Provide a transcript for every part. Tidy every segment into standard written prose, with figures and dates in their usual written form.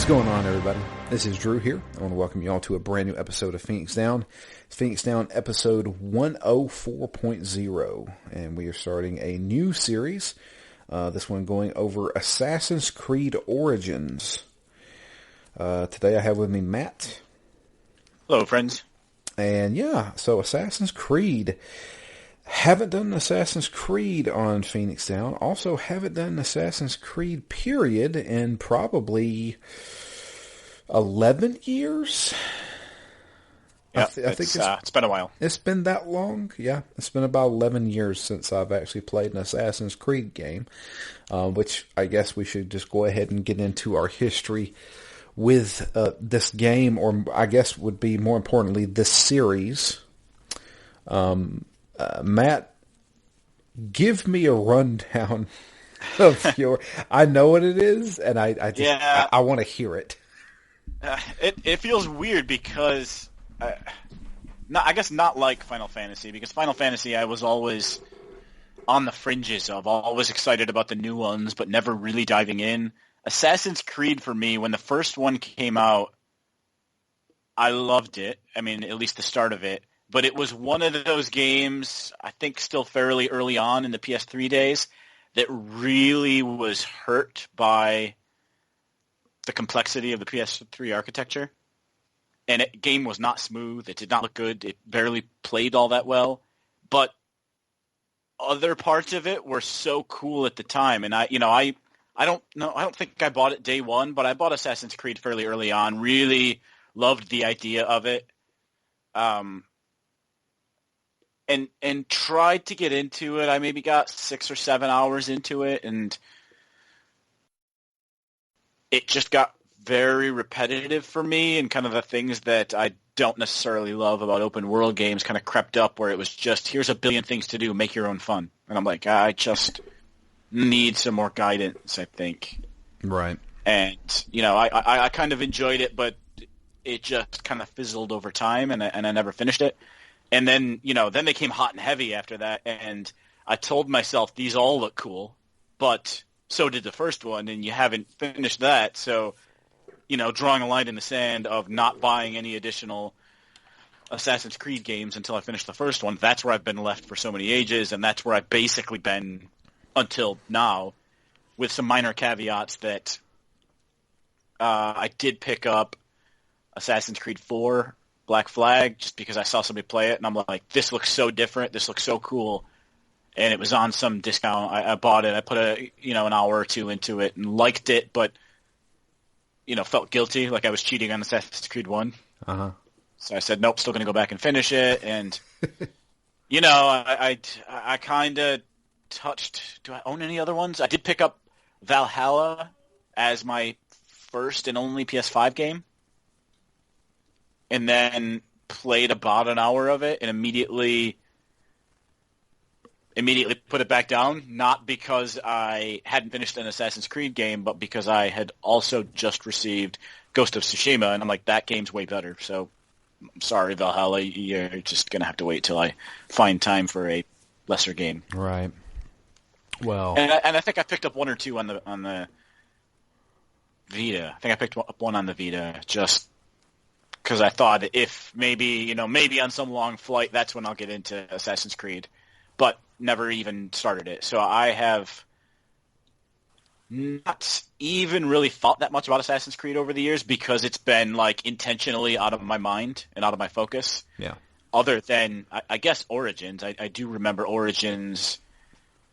What's going on, everybody? This is Drew here. I want to welcome you all to a brand new episode of Phoenix Down. It's Phoenix Down episode 104.0, and we are starting a new series. This one going over Assassin's Creed Origins. Today I have with me Matt. Hello, friends. And yeah, so Assassin's Creed. Haven't done Assassin's Creed on Phoenix Down. Also haven't done Assassin's Creed period in probably 11 years. Yeah, I think it's been a while. It's been that long? Yeah, it's been about 11 years since I've actually played an Assassin's Creed game, which I guess we should just go ahead and get into our history with this game, or I guess would be more importantly, this series. Matt, give me a rundown of your... I know what it is, and I want to hear it. It feels weird because... I guess not like Final Fantasy, because Final Fantasy I was always on the fringes of, always excited about the new ones, but never really diving in. Assassin's Creed, for me, when the first one came out, I loved it. I mean, at least the start of it. But it was one of those games, I think still fairly early on in the PS3 days, that really was hurt by the complexity of the PS3 architecture. And the game was not smooth. It did not look good. It barely played all that well. But other parts of it were so cool at the time. And I don't think I bought it day one, but I bought Assassin's Creed fairly early on. Really loved the idea of it. And tried to get into it. I maybe got 6 or 7 hours into it, and it just got very repetitive for me, and kind of the things that I don't necessarily love about open world games kind of crept up, where it was just, here's a billion things to do, make your own fun. And I'm like, I just need some more guidance, I think. Right. And, I kind of enjoyed it, but it just kind of fizzled over time, and I never finished it. And then, then they came hot and heavy after that, and I told myself, these all look cool, but so did the first one, and you haven't finished that, so, drawing a line in the sand of not buying any additional Assassin's Creed games until I finish the first one, that's where I've been left for so many ages, and that's where I've basically been until now, with some minor caveats that I did pick up Assassin's Creed 4, Black Flag, just because I saw somebody play it, and I'm like, this looks so different, this looks so cool, and it was on some discount. I bought it, I put an hour or two into it, and liked it, but, felt guilty, like I was cheating on Assassin's Creed 1. Uh-huh. So I said, nope, still going to go back and finish it, and, I kind of touched, do I own any other ones? I did pick up Valhalla as my first and only PS5 game, and then played about an hour of it and immediately put it back down, not because I hadn't finished an Assassin's Creed game, but because I had also just received Ghost of Tsushima, and I'm like, that game's way better. So, I'm sorry, Valhalla, you're just going to have to wait till I find time for a lesser game. Right. Well, and I think I picked up one or two on the Vita. I think I picked up one on the Vita, just because I thought if maybe on some long flight, that's when I'll get into Assassin's Creed, but never even started it. So I have not even really thought that much about Assassin's Creed over the years, because it's been like intentionally out of my mind and out of my focus. Yeah. Other than, I guess, Origins. I do remember Origins,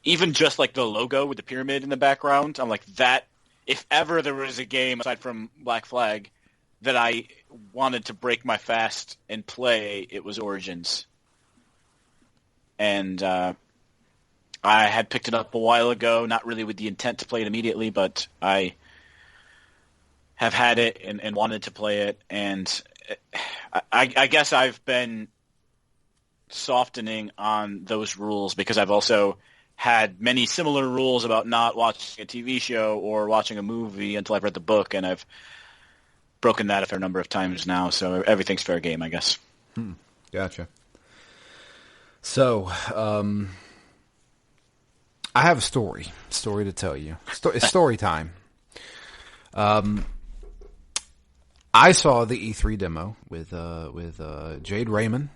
even just like the logo with the pyramid in the background. I'm like, that, if ever there was a game aside from Black Flag that I wanted to break my fast and play, it was Origins. And I had picked it up a while ago, not really with the intent to play it immediately, but I have had it and wanted to play it. And I guess I've been softening on those rules, because I've also had many similar rules about not watching a TV show or watching a movie until I've read the book, and I've broken that a fair number of times now, so everything's fair game, I guess. Gotcha. So, I have a story to tell you. It's story time. I saw the E3 demo with Jade Raymond,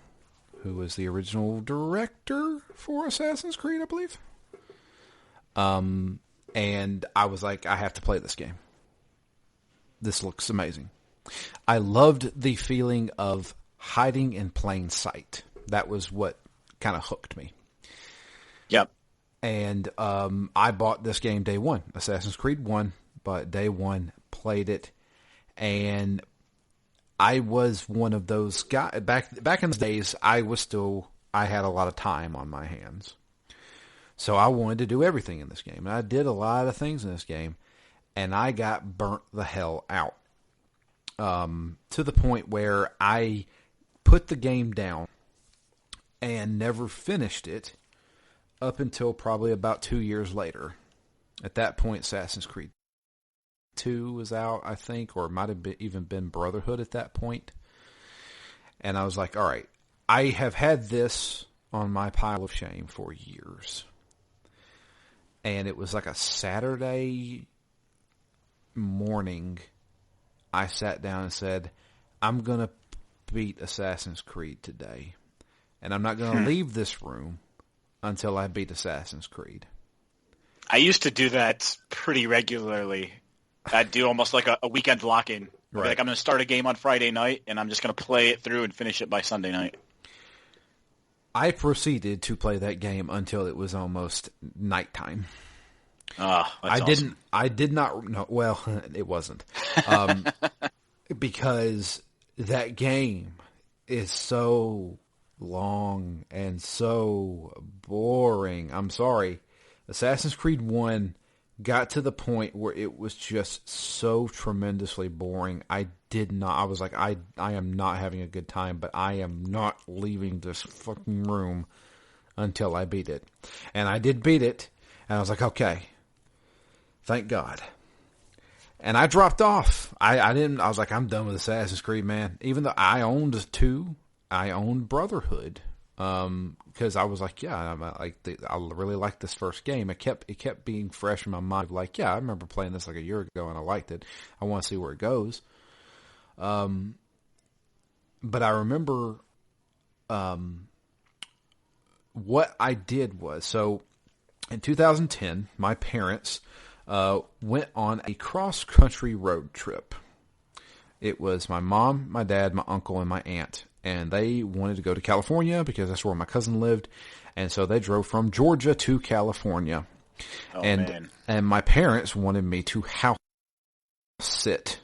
who was the original director for Assassin's Creed, I believe. And I was like, I have to play this game. This looks amazing. I loved the feeling of hiding in plain sight. That was what kind of hooked me. Yep. And I bought this game day one, Assassin's Creed 1, but day one, played it, and I was one of those guys, back in the days, I had a lot of time on my hands. So I wanted to do everything in this game, and I did a lot of things in this game, and I got burnt the hell out. To the point where I put the game down and never finished it up until probably about 2 years later. At that point, Assassin's Creed 2 was out, I think, or it might have even been Brotherhood at that point. And I was like, all right, I have had this on my pile of shame for years. And it was like a Saturday morning, I sat down and said, I'm going to beat Assassin's Creed today. And I'm not going to leave this room until I beat Assassin's Creed. I used to do that pretty regularly. I'd do almost like a weekend lock-in. Right. Like I'm going to start a game on Friday night, and I'm just going to play it through and finish it by Sunday night. I proceeded to play that game until it was almost nighttime. I did not know. Well, it wasn't. Because that game is so long and so boring. I'm sorry. Assassin's Creed 1 got to the point where it was just so tremendously boring. I was like, I am not having a good time, but I am not leaving this fucking room until I beat it. And I did beat it, and I was like, okay, thank God. And I dropped off. I was like, I'm done with Assassin's Creed, man. Even though I owned 2, I owned Brotherhood. Because I was like, yeah, I really liked this first game. It kept being fresh in my mind. Like, yeah, I remember playing this like a year ago and I liked it. I want to see where it goes. But I remember, what I did was, so in 2010, my parents, went on a cross-country road trip. It was my mom, my dad, my uncle, and my aunt. And they wanted to go to California because that's where my cousin lived. And so they drove from Georgia to California. Oh, and my parents wanted me to house sit.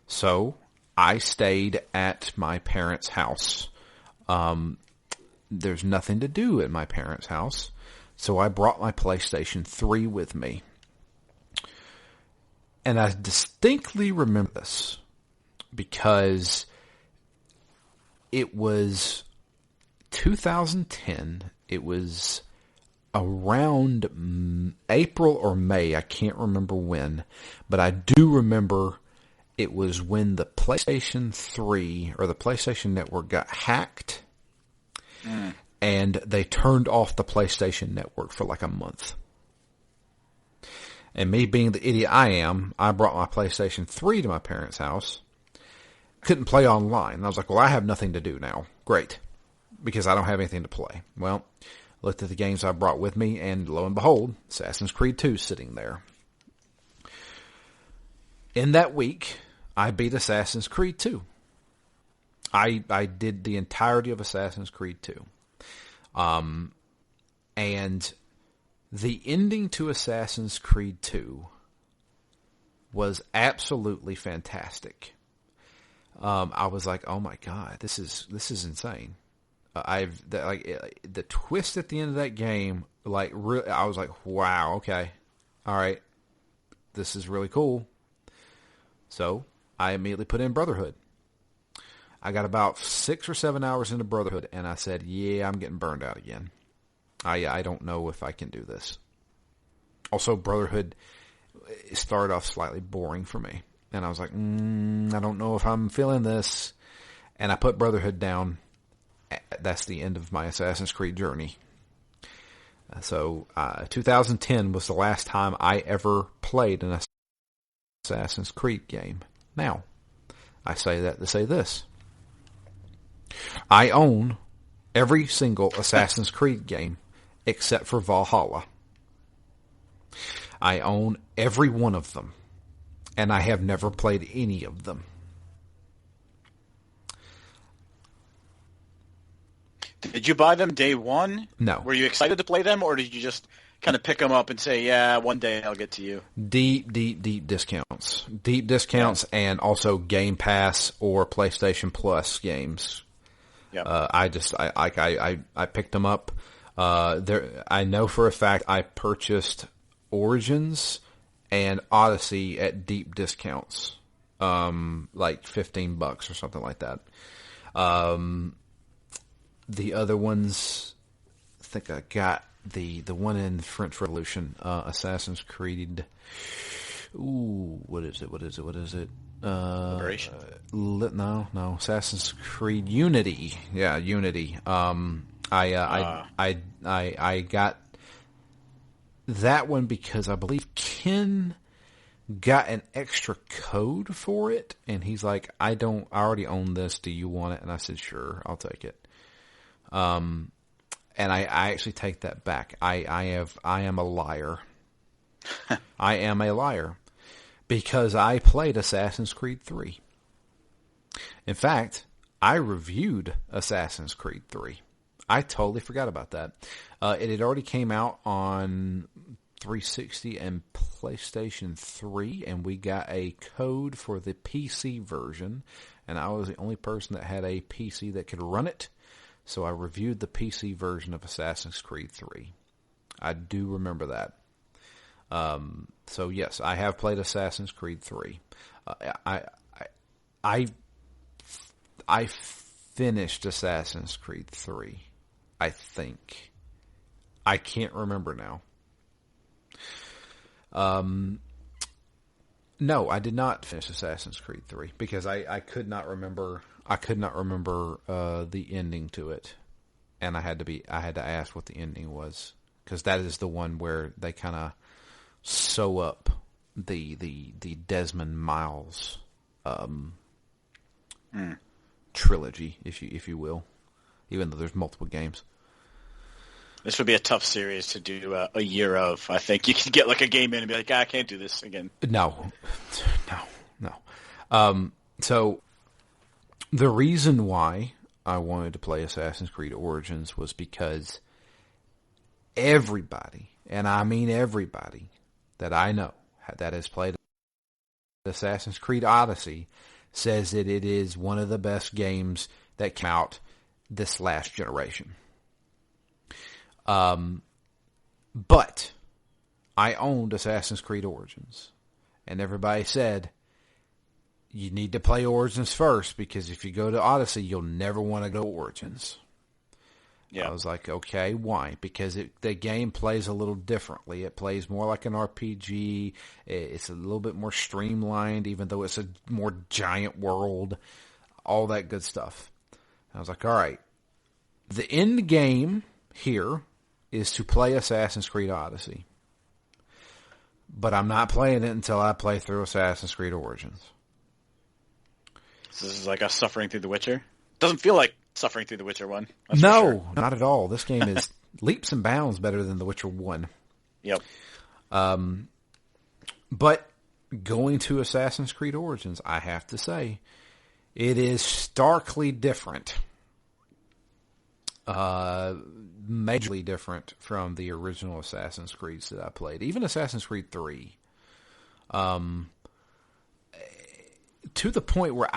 So I stayed at my parents' house. There's nothing to do at my parents' house. So I brought my PlayStation 3 with me. And I distinctly remember this because it was 2010. It was around April or May. I can't remember when. But I do remember it was when the PlayStation 3 or the PlayStation Network got hacked. And they turned off the PlayStation Network for like a month. And me being the idiot I am, I brought my PlayStation 3 to my parents' house. Couldn't play online. And I was like, well, I have nothing to do now. Great. Because I don't have anything to play. Well, looked at the games I brought with me, and lo and behold, Assassin's Creed 2 sitting there. In that week, I beat Assassin's Creed 2. I did the entirety of Assassin's Creed 2. And the ending to Assassin's Creed 2 was absolutely fantastic. I was like, oh my God, this is insane. The twist at the end of that game, like, really, I was like, wow, okay, all right, this is really cool. So I immediately put in Brotherhood. I got about 6 or 7 hours into Brotherhood, and I said, yeah, I'm getting burned out again. I don't know if I can do this. Also, Brotherhood started off slightly boring for me. And I was like, I don't know if I'm feeling this. And I put Brotherhood down. That's the end of my Assassin's Creed journey. So 2010 was the last time I ever played an Assassin's Creed game. Now, I say that to say this. I own every single Assassin's Creed game except for Valhalla. I own every one of them, and I have never played any of them. Did you buy them day one? No. Were you excited to play them, or did you just kind of pick them up and say, yeah, one day I'll get to you? Deep discounts. Deep discounts, yeah. And also Game Pass or PlayStation Plus games. Yep. I picked them up. I know for a fact I purchased Origins and Odyssey at deep discounts, like $15 or something like that. The other ones, I think I got the one in the French Revolution, Assassin's Creed. Ooh, what is it? Liberation? No, Assassin's Creed Unity. Yeah, Unity. I got that one because I believe Ken got an extra code for it, and he's like, I already own this. Do you want it? And I said, sure, I'll take it. And I actually take that back. I am a liar. I am a liar because I played Assassin's Creed 3. In fact, I reviewed Assassin's Creed 3. I totally forgot about that. It had already came out on 360 and PlayStation 3, and we got a code for the PC version, and I was the only person that had a PC that could run it, so I reviewed the PC version of Assassin's Creed 3. I do remember that. So yes, I have played Assassin's Creed 3. I finished Assassin's Creed 3, I think. I can't remember now. No, I did not finish Assassin's Creed 3 because I could not remember. I could not remember the ending to it, and I had to ask what the ending was because that is the one where they kind of sew up the Desmond Miles trilogy, if you will, even though there's multiple games. This would be a tough series to do a year of. I think you could get like a game in and be like, I can't do this again. No. So the reason why I wanted to play Assassin's Creed Origins was because everybody, and I mean everybody, that I know that has played Assassin's Creed Odyssey says that it is one of the best games that came out this last generation. But I owned Assassin's Creed Origins, and everybody said you need to play Origins first because if you go to Odyssey, you'll never want to go to Origins. Yeah. I was like, okay, why? Because the game plays a little differently. It plays more like an RPG. It's a little bit more streamlined, even though it's a more giant world, all that good stuff. I was like, all right, the end game here is to play Assassin's Creed Odyssey. But I'm not playing it until I play through Assassin's Creed Origins. So this is like us suffering through The Witcher? Doesn't feel like suffering through The Witcher 1. No, sure. Not at all. This game is leaps and bounds better than The Witcher 1. Yep. But going to Assassin's Creed Origins, I have to say, it is starkly different. Majorly different from the original Assassin's Creeds that I played. Even Assassin's Creed 3. To the point where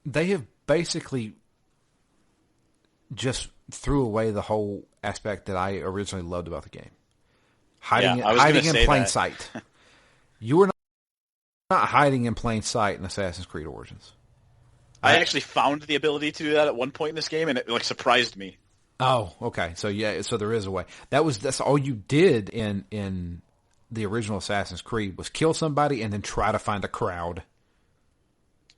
they have basically just threw away the whole aspect that I originally loved about the game. Hiding in plain sight. You were not hiding in plain sight in Assassin's Creed Origins. I actually found the ability to do that at one point in this game, and it surprised me. Oh, okay. So there is a way. That's all you did in the original Assassin's Creed was kill somebody and then try to find a crowd.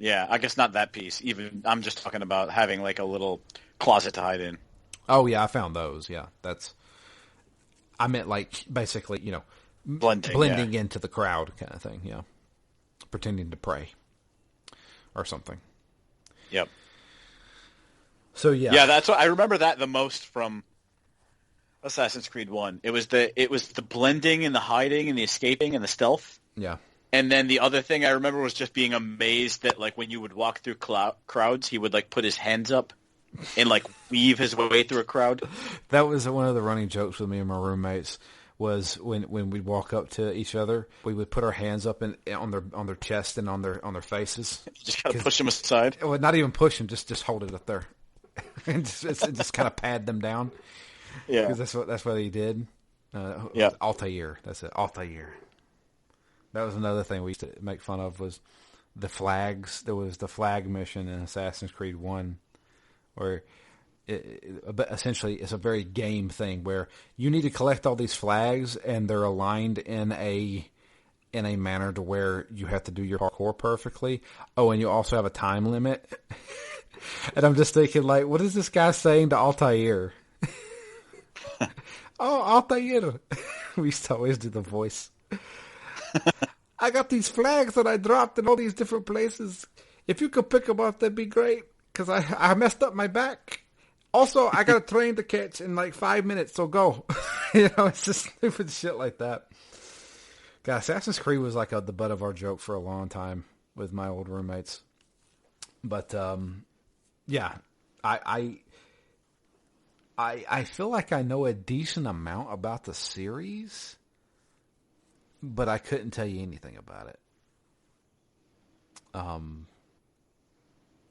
Yeah, I guess not that piece. Even I'm just talking about having like a little closet to hide in. Oh yeah, I found those. Yeah, I meant like basically, blending into the crowd kind of thing. Yeah, pretending to pray. or something. Yep. So yeah. Yeah, that's what I remember that the most from Assassin's Creed 1. It was the blending and the hiding and the escaping and the stealth. Yeah. And then the other thing I remember was just being amazed that, like, when you would walk through crowds, he would, like, put his hands up and, like, weave his way through a crowd. That was one of the running jokes with me and my roommates, was when we'd walk up to each other, we would put our hands up on their chest and on their faces. You just gotta push them aside. Well, not even push them, just hold it up there. And just kind of pad them down. Yeah. Because that's what he did. Yeah. Altair. That's it. Altair. That was another thing we used to make fun of, was the flags. There was the flag mission in Assassin's Creed 1 where essentially it's a very game thing where you need to collect all these flags and they're aligned in a manner to where you have to do your parkour perfectly. Oh, and you also have a time limit. And I'm just thinking, like, what is this guy saying to Altair? Oh, Altair. We used to always do the voice. I got these flags that I dropped in all these different places. If you could pick them up, that'd be great. Because I messed up my back. Also, I got a train to catch in like 5 minutes, so go. It's just stupid shit like that. God, Assassin's Creed was like the butt of our joke for a long time with my old roommates. But, yeah, I feel like I know a decent amount about the series, but I couldn't tell you anything about it.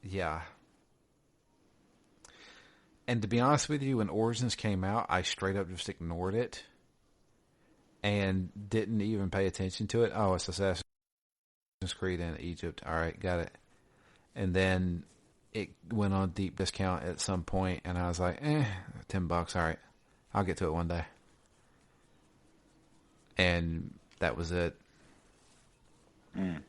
Yeah. And to be honest with you, when Origins came out, I straight up just ignored it and didn't even pay attention to it. Oh, it's Assassin's Creed in Egypt. All right, got it. And then it went on deep discount at some point, and I was like, $10. All right, I'll get to it one day. And that was it. Mm.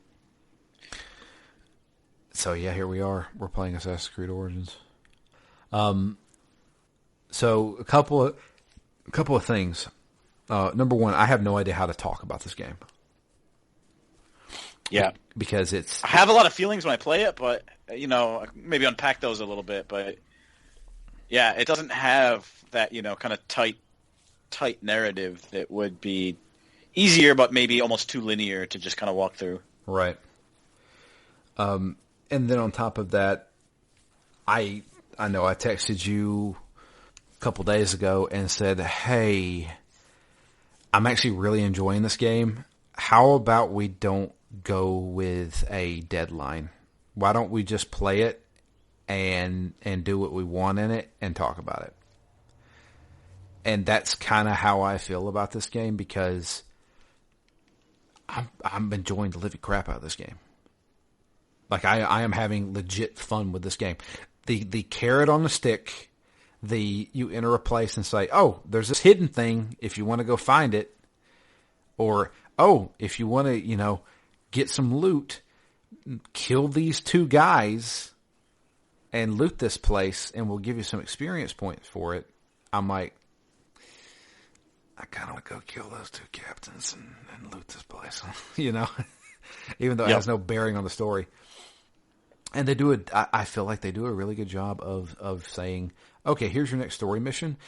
So yeah, here we are. We're playing Assassin's Creed Origins. So a couple of things. Number one, I have no idea how to talk about this game. Yeah, because I have a lot of feelings when I play it, but maybe unpack those a little bit. But yeah, it doesn't have that kind of tight narrative that would be easier, but maybe almost too linear to just kind of walk through. Right. And then on top of that, I know I texted you a couple days ago and said, hey, I'm actually really enjoying this game. How about we don't go with a deadline? Why don't we just play it and do what we want in it and talk about it? And that's kind of how I feel about this game, because I'm enjoying the living crap out of this game. Like I am having legit fun with this game. The carrot on the stick, you enter a place and say, oh, there's this hidden thing if you want to go find it. Or, oh, if you want to, get some loot, kill these 2 guys and loot this place, and we'll give you some experience points for it. I'm like, I kind of want to go kill those 2 captains and loot this place, even though it has no bearing on the story. And they do it. I feel like they do a really good job of saying, okay, here's your next story mission,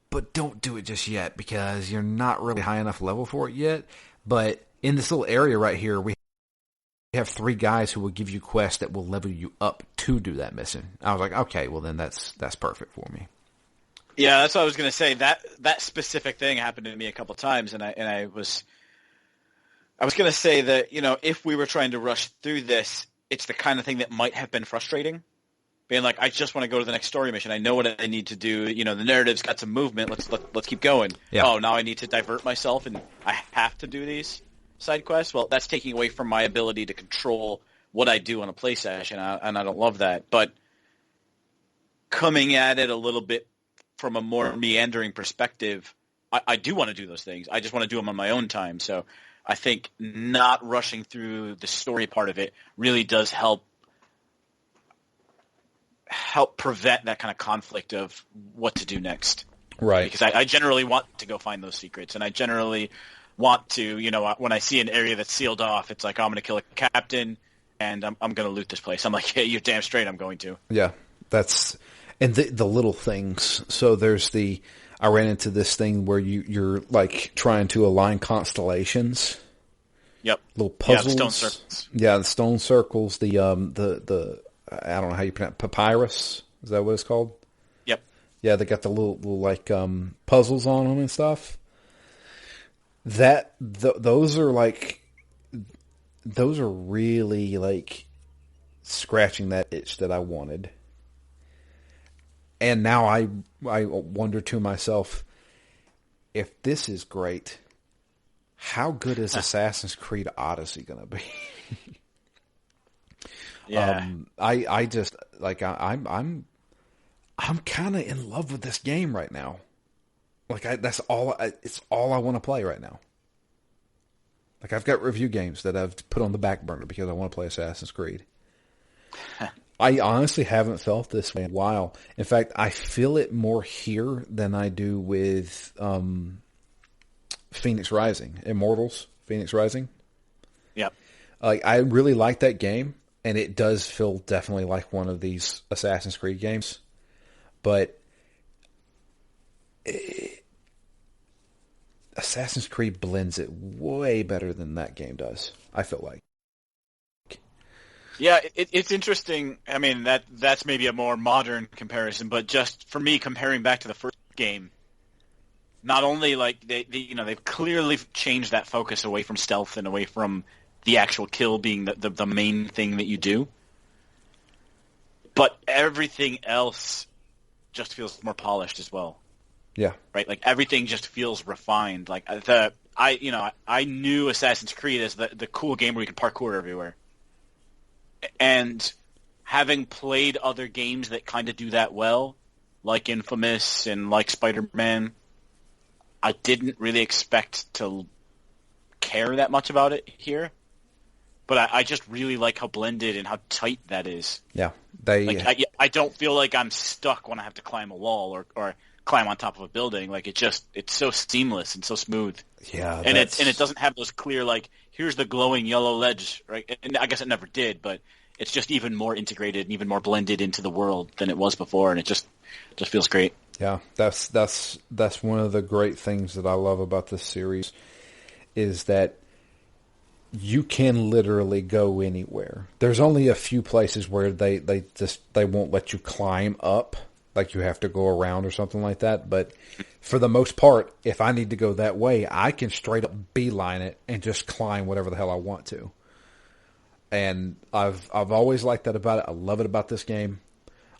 but don't do it just yet because you're not really high enough level for it yet. But in this little area right here, we have 3 guys who will give you quests that will level you up to do that mission. I was like, okay, well then that's perfect for me. Yeah, that's what I was going to say. That specific thing happened to me a couple times, and I was going to say that if we were trying to rush through this, it's the kind of thing that might have been frustrating. Being like, I just want to go to the next story mission. I know what I need to do. The narrative's got some movement. Let's keep going. Yeah. Oh, now I need to divert myself, and I have to do these side quests. Well, that's taking away from my ability to control what I do on a play session, and I don't love that. But coming at it a little bit from a more meandering perspective, I do want to do those things. I just want to do them on my own time. So I think not rushing through the story part of it really does help prevent that kind of conflict of what to do next. Right. Because I generally want to go find those secrets, and I generally want to, when I see an area that's sealed off, it's like, I'm going to kill a captain, and I'm going to loot this place. I'm like, yeah, you're damn straight I'm going to. Yeah, and the little things. So I ran into this thing where you're like trying to align constellations. Yep. Little puzzles. Yeah, the stone circles. Yeah, the stone circles. The I don't know how you pronounce papyrus. Is that what it's called? Yep. Yeah, they got the little like puzzles on them and stuff. Those are really like scratching that itch that I wanted. And now I wonder to myself, if this is great, how good is Assassin's Creed Odyssey going to be? Yeah. I just like I'm kind of in love with this game right now. Like it's all I want to play right now. Like I've got review games that I've put on the back burner because I want to play Assassin's Creed. I honestly haven't felt this way in a while. In fact, I feel it more here than I do with Phoenix Rising, Immortals, Phoenix Rising. Yep. Like I really like that game, and it does feel definitely like one of these Assassin's Creed games. But Assassin's Creed blends it way better than that game does, I feel like. Yeah, it's interesting. I mean, that's maybe a more modern comparison, but just for me, comparing back to the first game, not only like they've clearly changed that focus away from stealth and away from the actual kill being the main thing that you do, but everything else just feels more polished as well. Yeah. Right? Like everything just feels refined. Like I knew Assassin's Creed as the cool game where you can parkour everywhere. And having played other games that kind of do that well, like Infamous and like Spider-Man, I didn't really expect to care that much about it here. But I just really like how blended and how tight that is. Yeah. I don't feel like I'm stuck when I have to climb a wall or climb on top of a building. Like it's so seamless and so smooth. Yeah. And it doesn't have those clear like here's the glowing yellow ledge, right? And I guess it never did, but it's just even more integrated and even more blended into the world than it was before, and it just feels great. Yeah, that's one of the great things that I love about this series is that you can literally go anywhere. There's only a few places where they won't let you climb up, like you have to go around or something like that. But for the most part, if I need to go that way, I can straight up beeline it and just climb whatever the hell I want to. And I've always liked that about it. I love it about this game.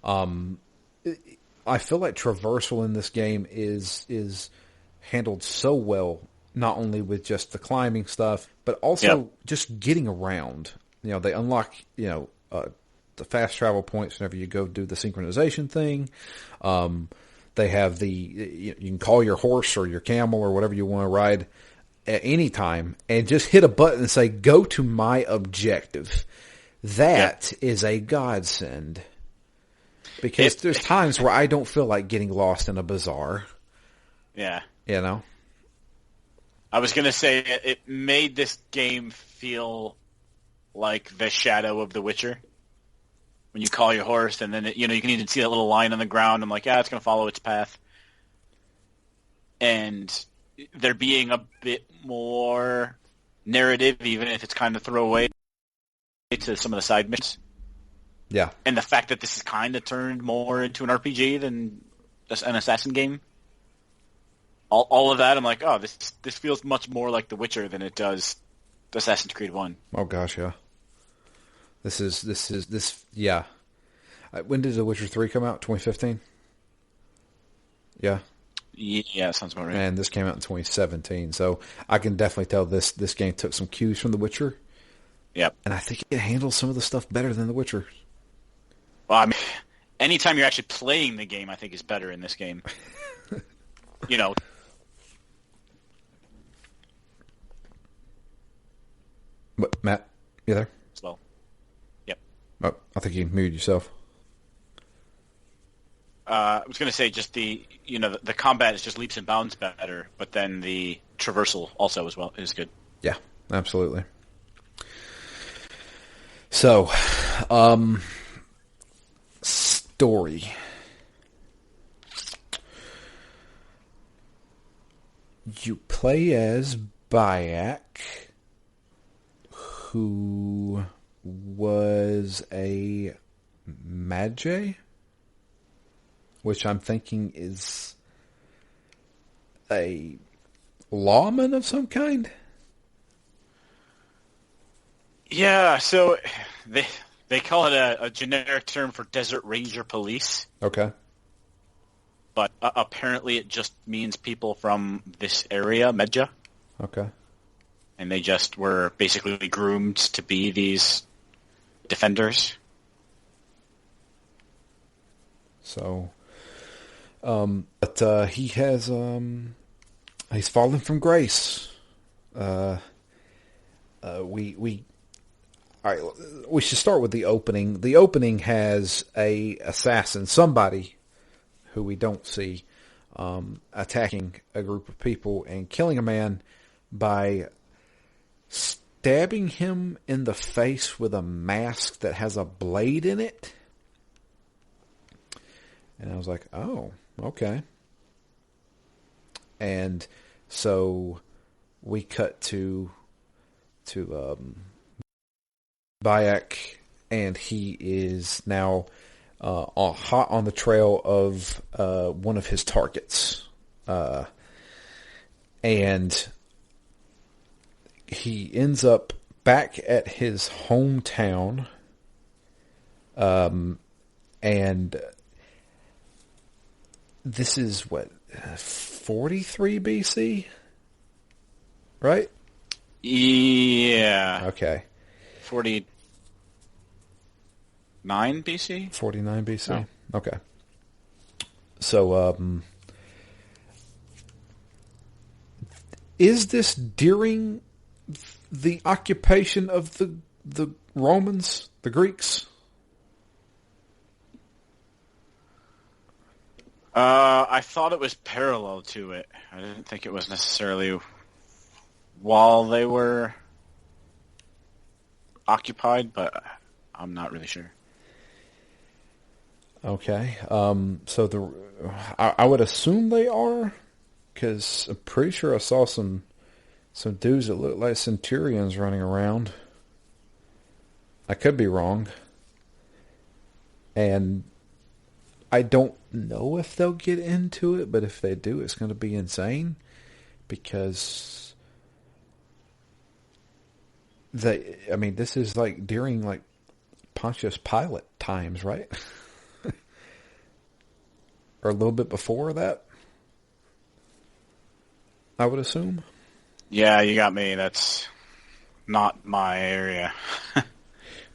I feel like traversal in this game is handled so well, not only with just the climbing stuff, but also just getting around. You know, they unlock, the fast travel points whenever you go do the synchronization thing. They have you can call your horse or your camel or whatever you want to ride at any time and just hit a button and say, go to my objective. That is a godsend. Because there's times where I don't feel like getting lost in a bazaar. Yeah. You know? I was going to say it made this game feel like the shadow of The Witcher. When you call your horse and then, you can even see that little line on the ground. I'm like, it's going to follow its path. And there being a bit more narrative, even if it's kind of throwaway to some of the side missions. Yeah. And the fact that this is kind of turned more into an RPG than an Assassin game. All of that, I'm like, this feels much more like The Witcher than it does Assassin's Creed 1. Oh gosh, yeah. This yeah. When did The Witcher 3 come out? 2015? Yeah. Yeah, that sounds about right. And this came out in 2017, so I can definitely tell this game took some cues from The Witcher. Yep. And I think it handles some of the stuff better than The Witcher. Well, I mean, anytime you're actually playing the game, I think is better in this game. What, Matt, you there? As well. Yep. Oh, I think you muted yourself. I was going to say just the combat is just leaps and bounds better, but then the traversal also as well is good. Yeah, absolutely. So, story. You play as Bayak, who was a Magi, which I'm thinking is a lawman of some kind. Yeah, so they call it a generic term for Desert Ranger Police, Okay. but apparently it just means people from this area, Medja, Okay. and they just were basically groomed to be these defenders. So, but he has he's fallen from grace. We all right. We should start with the opening. The opening has a assassin, somebody who we don't see, attacking a group of people and killing a man by stabbing him in the face with a mask that has a blade in it. And I was like, oh, okay. And so we cut to Bayak, and he is now hot on the trail of one of his targets. And he ends up back at his hometown. And this is what, 43 BC? Right? Yeah. Okay. 49 BC? 49 BC? Oh. Okay. So, is this during the occupation of the Romans, the Greeks? I thought it was parallel to it. I didn't think it was necessarily while they were occupied, but I'm not really sure. Okay. So I would assume they are, because I'm pretty sure I saw some dudes that look like centurions running around. I could be wrong. And I don't know if they'll get into it, but if they do, it's going to be insane, because this is like during like Pontius Pilate times, right? Or a little bit before that, I would assume. Yeah, you got me. That's not my area.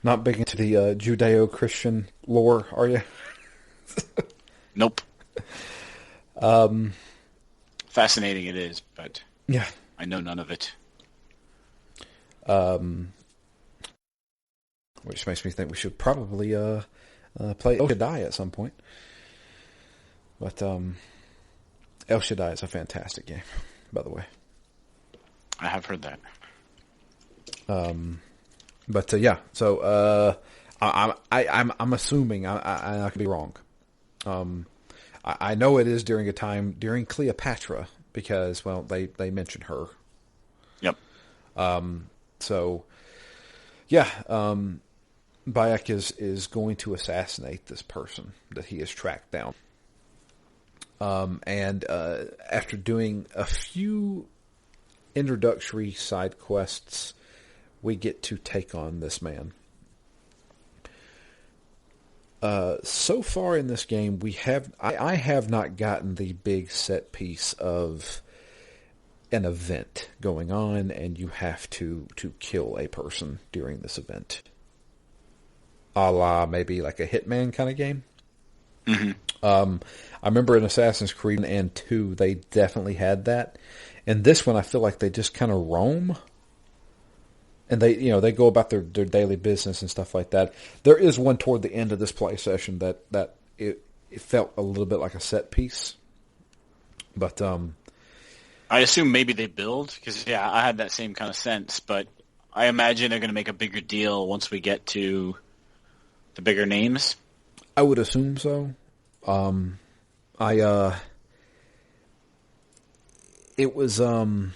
Not big into the Judeo-Christian lore, are you? Nope. Fascinating it is, but yeah, I know none of it. Which makes me think we should probably play El Shaddai at some point. But El Shaddai is a fantastic game, by the way. I have heard that. But yeah, so I'm assuming I could be wrong. I know it is during a time during Cleopatra, because they mention her. Yep. So yeah, Bayek is going to assassinate this person that he has tracked down. And after doing a few introductory side quests, we get to take on this man. So far in this game, I have not gotten the big set piece of an event going on, and you have to kill a person during this event, a la maybe like a Hitman kind of game. Mm-hmm. I remember in Assassin's Creed and 2, they definitely had that. And this one, I feel like they just kind of roam. And they go about their daily business and stuff like that. There is one toward the end of this play session that it felt a little bit like a set piece. But I assume maybe they build, because I had that same kind of sense. But I imagine they're going to make a bigger deal once we get to the bigger names. I would assume so. It was, hang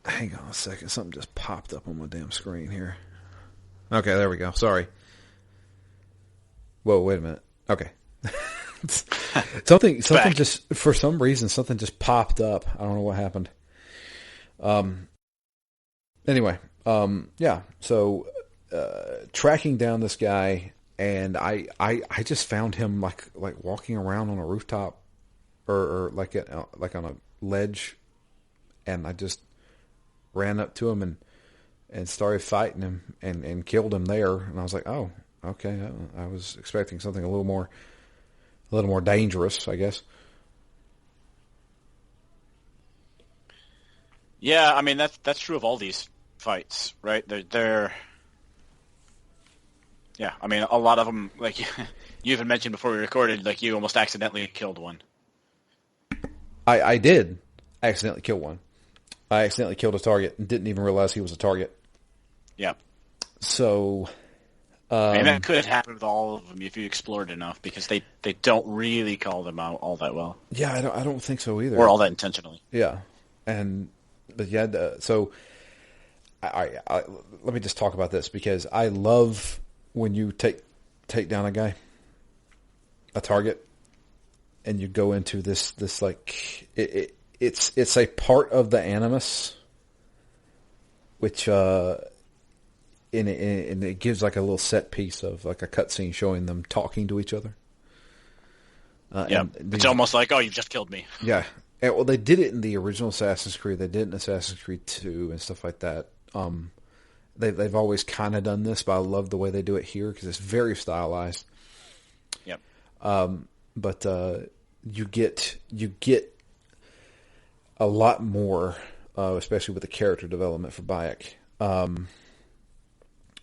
on a second. Something just popped up on my damn screen here. Okay, there we go. Sorry. Whoa, wait a minute. Okay. something Back. just, for some reason, something just popped up. I don't know what happened. Anyway, yeah. So, tracking down this guy, and I just found him like walking around on a rooftop, or like on a ledge, and I just ran up to him and started fighting him and killed him there. And I was like, oh, okay. I was expecting something a little more dangerous, I guess. Yeah, I mean that's true of all these fights, right? They're yeah. I mean, a lot of them, like you even mentioned before we recorded, like you almost accidentally killed one. I did accidentally kill one. I accidentally killed a target and didn't even realize he was a target. Yeah. So, and that could happen with all of them if you explored enough, because they don't really call them out all that well. Yeah, I don't think so either. Or all that intentionally. Yeah, but yeah, so I let me just talk about this, because I love when you take down a target, and you go into this like it's a part of the animus, which and it gives like a little set piece of like a cutscene showing them talking to each other. Yeah, it's almost like, oh, you've just killed me. Yeah. And, well, they did it in the original Assassin's Creed. They did it in Assassin's Creed 2 and stuff like that. They've always kind of done this, but I love the way they do it here because it's very stylized. Yep. But you get a lot more, especially with the character development for Bayek,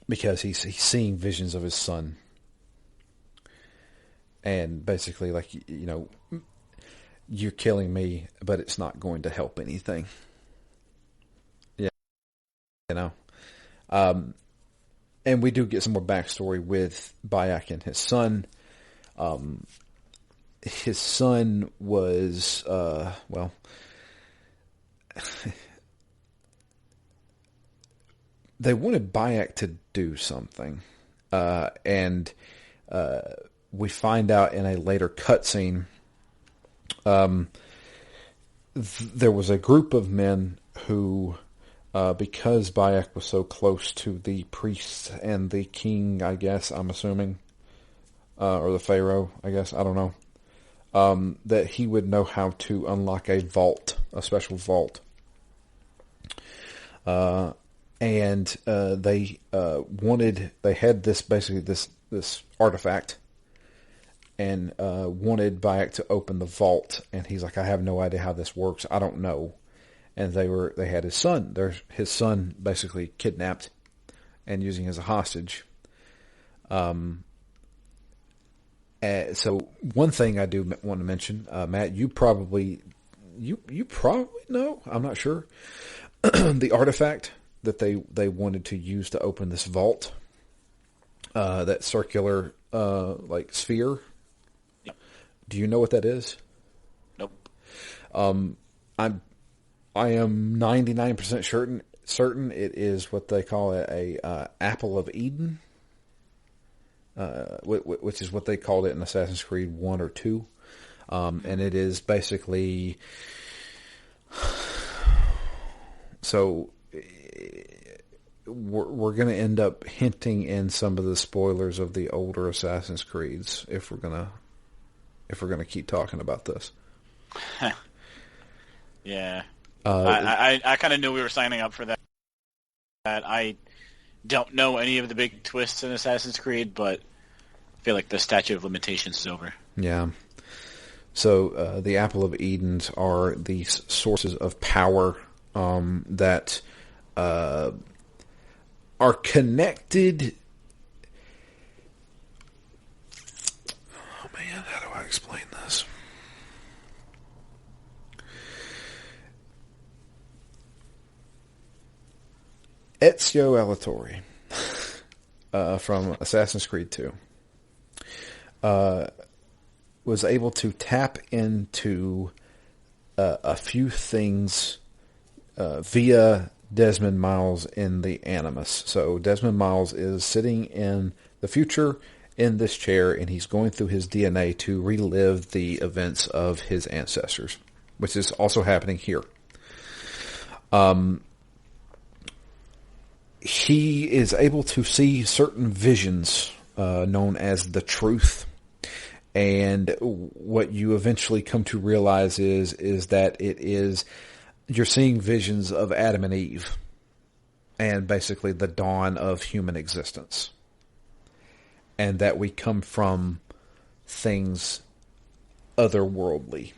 because he's seeing visions of his son, and basically, like, you know, you're killing me, but it's not going to help anything. Yeah, you know. And we do get some more backstory with Bayek and his son. His son was, well, they wanted Bayek to do something. And we find out in a later cutscene, there was a group of men who, because Bayek was so close to the priests and the king, I guess, I'm assuming, or the pharaoh, I guess, I don't know, that he would know how to unlock a vault, a special vault. And they had this, basically this artifact, and wanted Bayek to open the vault, and he's like, I have no idea how this works. I don't know. And they had his son. His son basically kidnapped and using as a hostage. So one thing I do want to mention, Matt, you probably know, I'm not sure, the artifact that they wanted to use to open this vault, that circular like sphere. Yep. Do you know what that is? Nope. I am 99% certain it is what they call a apple of Eden, which is what they called it in Assassin's Creed 1 or 2. And it is basically, so we're going to end up hinting in some of the spoilers of the older Assassin's Creeds if we're going to keep talking about this. Yeah. I kind of knew we were signing up for that. I don't know any of the big twists in Assassin's Creed, but I feel like the statute of limitations is over. Yeah. So the Apple of Edens are these sources of power that are connected. Oh man, how do I explain this? Ezio Auditore from Assassin's Creed 2 was able to tap into a few things via Desmond Miles in the Animus. So Desmond Miles is sitting in the future in this chair, and he's going through his DNA to relive the events of his ancestors, which is also happening here. He is able to see certain visions known as the truth. And what you eventually come to realize is that you're seeing visions of Adam and Eve and basically the dawn of human existence. And that we come from things otherworldly.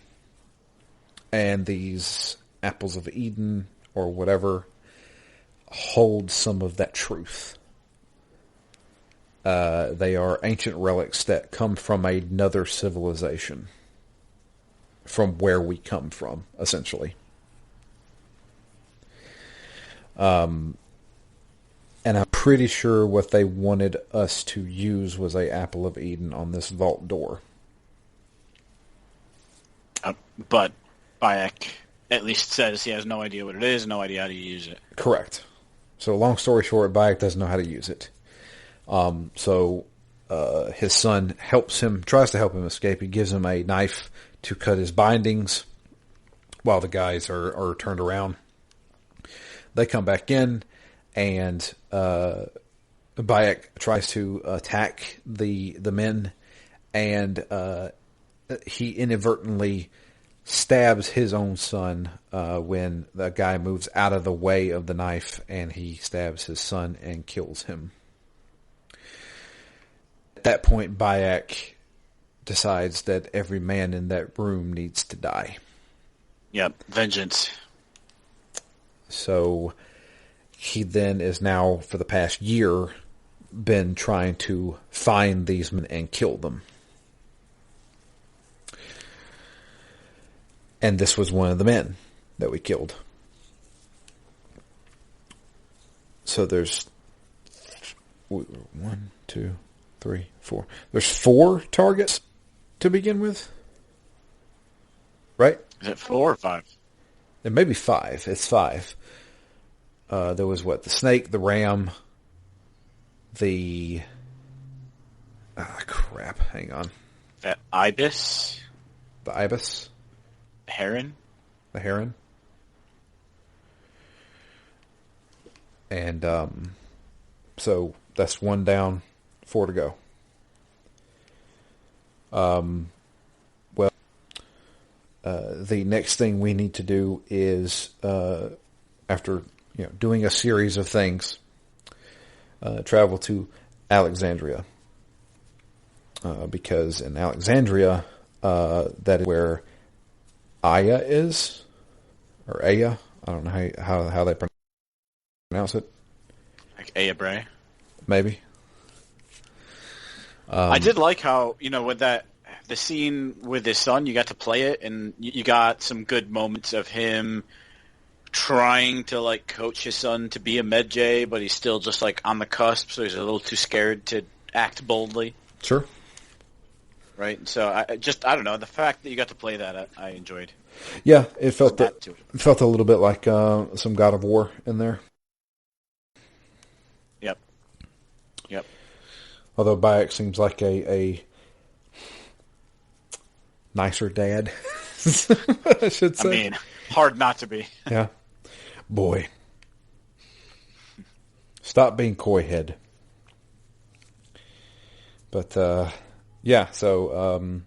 And these apples of Eden or whatever hold some of that truth. They are ancient relics that come from another civilization. From where we come from, essentially. And I'm pretty sure what they wanted us to use was a apple of Eden on this vault door. But Bayek at least says he has no idea what it is, no idea how to use it. Correct. So long story short, Bayek doesn't know how to use it. So his son tries to help him escape. He gives him a knife to cut his bindings while the guys are turned around. They come back in, and Bayek tries to attack the men, and he inadvertently stabs his own son when the guy moves out of the way of the knife, and he stabs his son and kills him. At that point, Bayek decides that every man in that room needs to die. Yep, vengeance. So he then is now, for the past year, been trying to find these men and kill them. And this was one of the men that we killed. So there's 1, 2, 3, 4. There's 4 targets to begin with. Right? Is it 4 or 5? It may be 5. It's 5. There was the snake, the ram, the... crap. Hang on. That ibis? The ibis. Heron? The heron. And so that's 1 down, 4 to go. The next thing we need to do is after doing a series of things, travel to Alexandria, because in Alexandria that is where Aya is, or Aya. I don't know how they pronounce it. Like Aya Bray? Maybe. I did like how, with the scene with his son, you got to play it, and you got some good moments of him trying to, coach his son to be a Med-J, but he's still just, on the cusp, so he's a little too scared to act boldly. Sure. Right? So, I don't know, the fact that you got to play that, I enjoyed. Yeah, it felt a little bit like some God of War in there. Yep. Although Bayek seems like a nicer dad, I should say. I mean, hard not to be. Yeah. Boy. Stop being coy head. But, yeah, so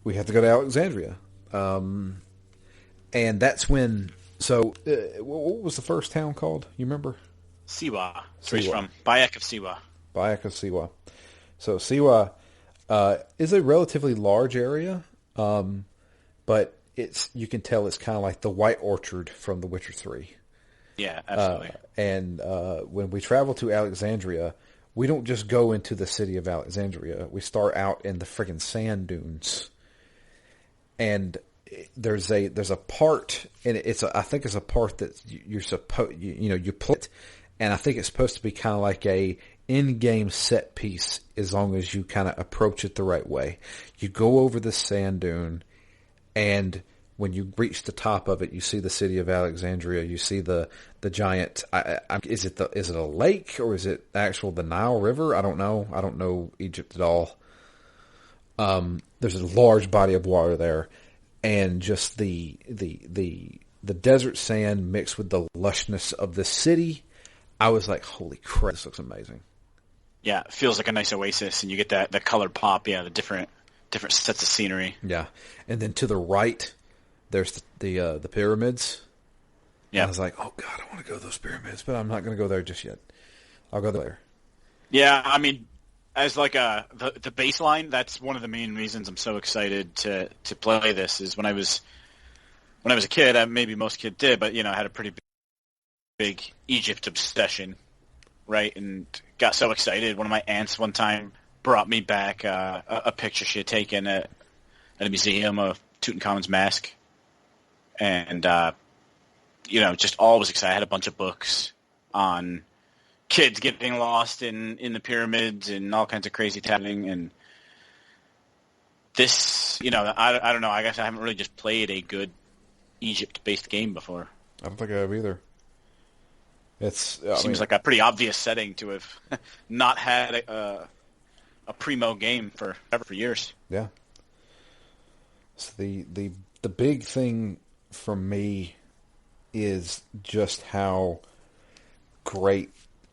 we have to go to Alexandria. And that's when... So, what was the first town called? You remember? Siwa. That's where he's from. Bayek of Siwa. Bayek of Siwa. So, Siwa is a relatively large area, but you can tell it's kind of like the White Orchard from The Witcher 3. Yeah, absolutely. And when we travel to Alexandria, we don't just go into the city of Alexandria. We start out in the friggin' sand dunes. And there's a part, and I think it's a part that you're supposed you play it, and I think it's supposed to be kind of like a in-game set piece as long as you kind of approach it the right way. You go over the sand dune, and when you reach the top of it, you see the city of Alexandria. You see the giant. Is it a lake, or is it the Nile River? I don't know. I don't know Egypt at all. There's a large body of water there, and just the desert sand mixed with the lushness of the city. I was like, holy crap, this looks amazing. Yeah, it feels like a nice oasis, and you get the color pop. Yeah, the different sets of scenery. Yeah, and then to the right, there's the pyramids. Yeah, I was like, oh god, I want to go to those pyramids, but I'm not going to go there just yet. I'll go there. Yeah, I mean, as like the baseline, that's one of the main reasons I'm so excited to play this. Is when I was a kid, maybe most kids did, but I had a pretty big Egypt obsession, right? And got so excited. One of my aunts one time brought me back a picture she had taken at a museum of Tutankhamun's mask, and just always excited. I had a bunch of books on kids getting lost in the pyramids and all kinds of crazy happening. And this, I don't know. I guess I haven't really just played a good Egypt-based game before. I don't think I have either. Seems like a pretty obvious setting to have not had a primo game for years. Yeah. So the big thing for me is just how great,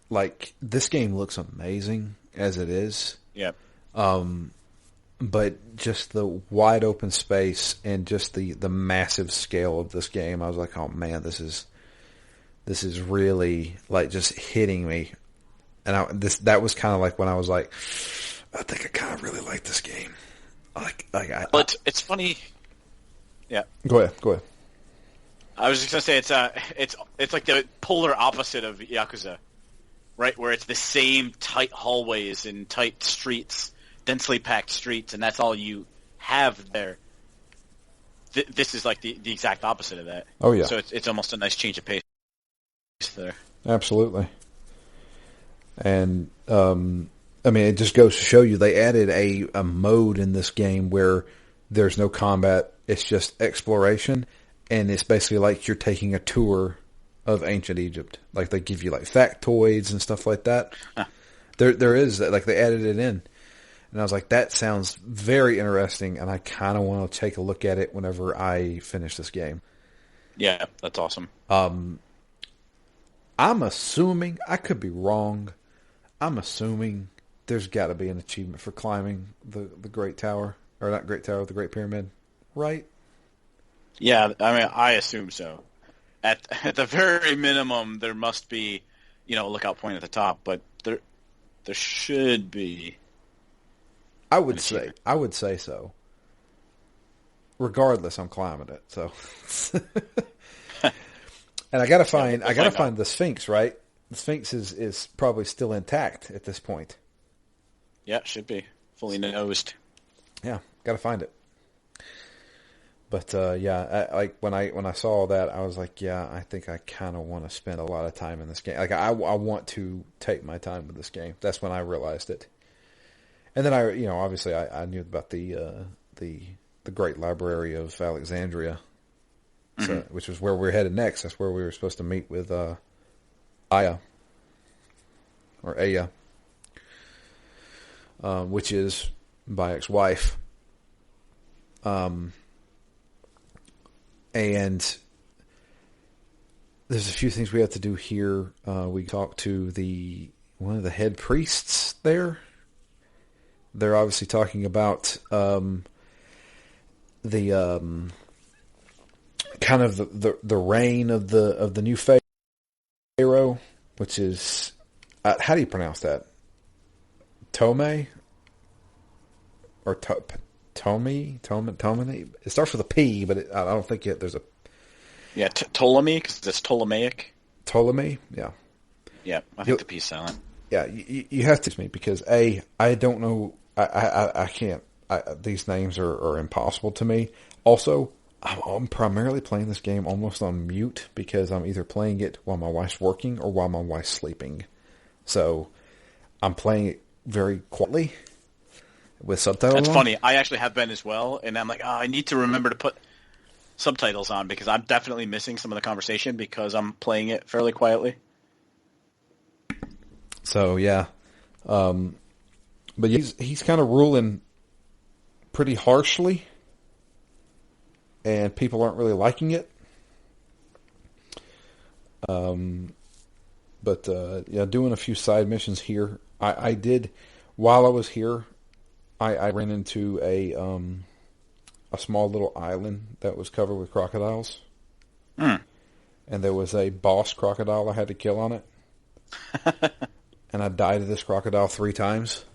like, this game looks amazing as it is. Yep. But just the wide open space and just the massive scale of this game, I was like, oh man, this is really like just hitting me. And that was kind of like when I was like, I think I kind of really like this game. But it's funny. Yeah. Go ahead. I was just gonna say it's like the polar opposite of Yakuza, right? Where it's the same tight hallways and tight streets, densely packed streets, and that's all you have there. This is like the exact opposite of that. Oh yeah. So it's almost a nice change of pace there. Absolutely. And it just goes to show you they added a mode in this game where there's no combat. It's just exploration, and it's basically like you're taking a tour of ancient Egypt. Like they give you like factoids and stuff like that. Huh. There is that, like they added it in, and I was like, that sounds very interesting, and I kind of want to take a look at it whenever I finish this game. Yeah, that's awesome. I'm assuming, I could be wrong, I'm assuming there's got to be an achievement for climbing the Great Tower, or not Great Tower, the Great Pyramid, right? Yeah, I assume so. At the very minimum, there must be, a lookout point at the top, but there should be. I would say so. Regardless, I'm climbing it. So, and I gotta find the Sphinx. Right, the Sphinx is probably still intact at this point. Yeah, it should be fully nosed. Yeah, gotta find it. But when I saw that, I was like, yeah, I think I kind of want to spend a lot of time in this game. Like I want to take my time with this game. That's when I realized it. And then obviously I knew about the Great Library of Alexandria, mm-hmm. Which was where we're headed next. That's where we were supposed to meet with Aya, which is Bayek's wife. And there's a few things we have to do here. We talked to one of the head priests there. They're obviously talking about the kind of the reign of the new pharaoh, which is how do you pronounce that? Tome or Ptolemy? It starts with a P, but I don't think there's a... Yeah, Ptolemy, because it's Ptolemaic. Ptolemy, yeah. Yeah, I think the P's silent. Yeah, you have to me because, I don't know... I can't... these names are impossible to me. Also, I'm primarily playing this game almost on mute because I'm either playing it while my wife's working or while my wife's sleeping. So I'm playing it very quietly with subtitles That's on. funny. I actually have been as well, and I'm like, oh, I need to remember to put subtitles on because I'm definitely missing some of the conversation because I'm playing it fairly quietly. So yeah, but he's kind of ruling pretty harshly, and people aren't really liking it. But yeah, doing a few side missions here. I did while I was here. I ran into a small little island that was covered with crocodiles, Hmm. and there was a boss crocodile I had to kill on it. And I died to this crocodile 3 times.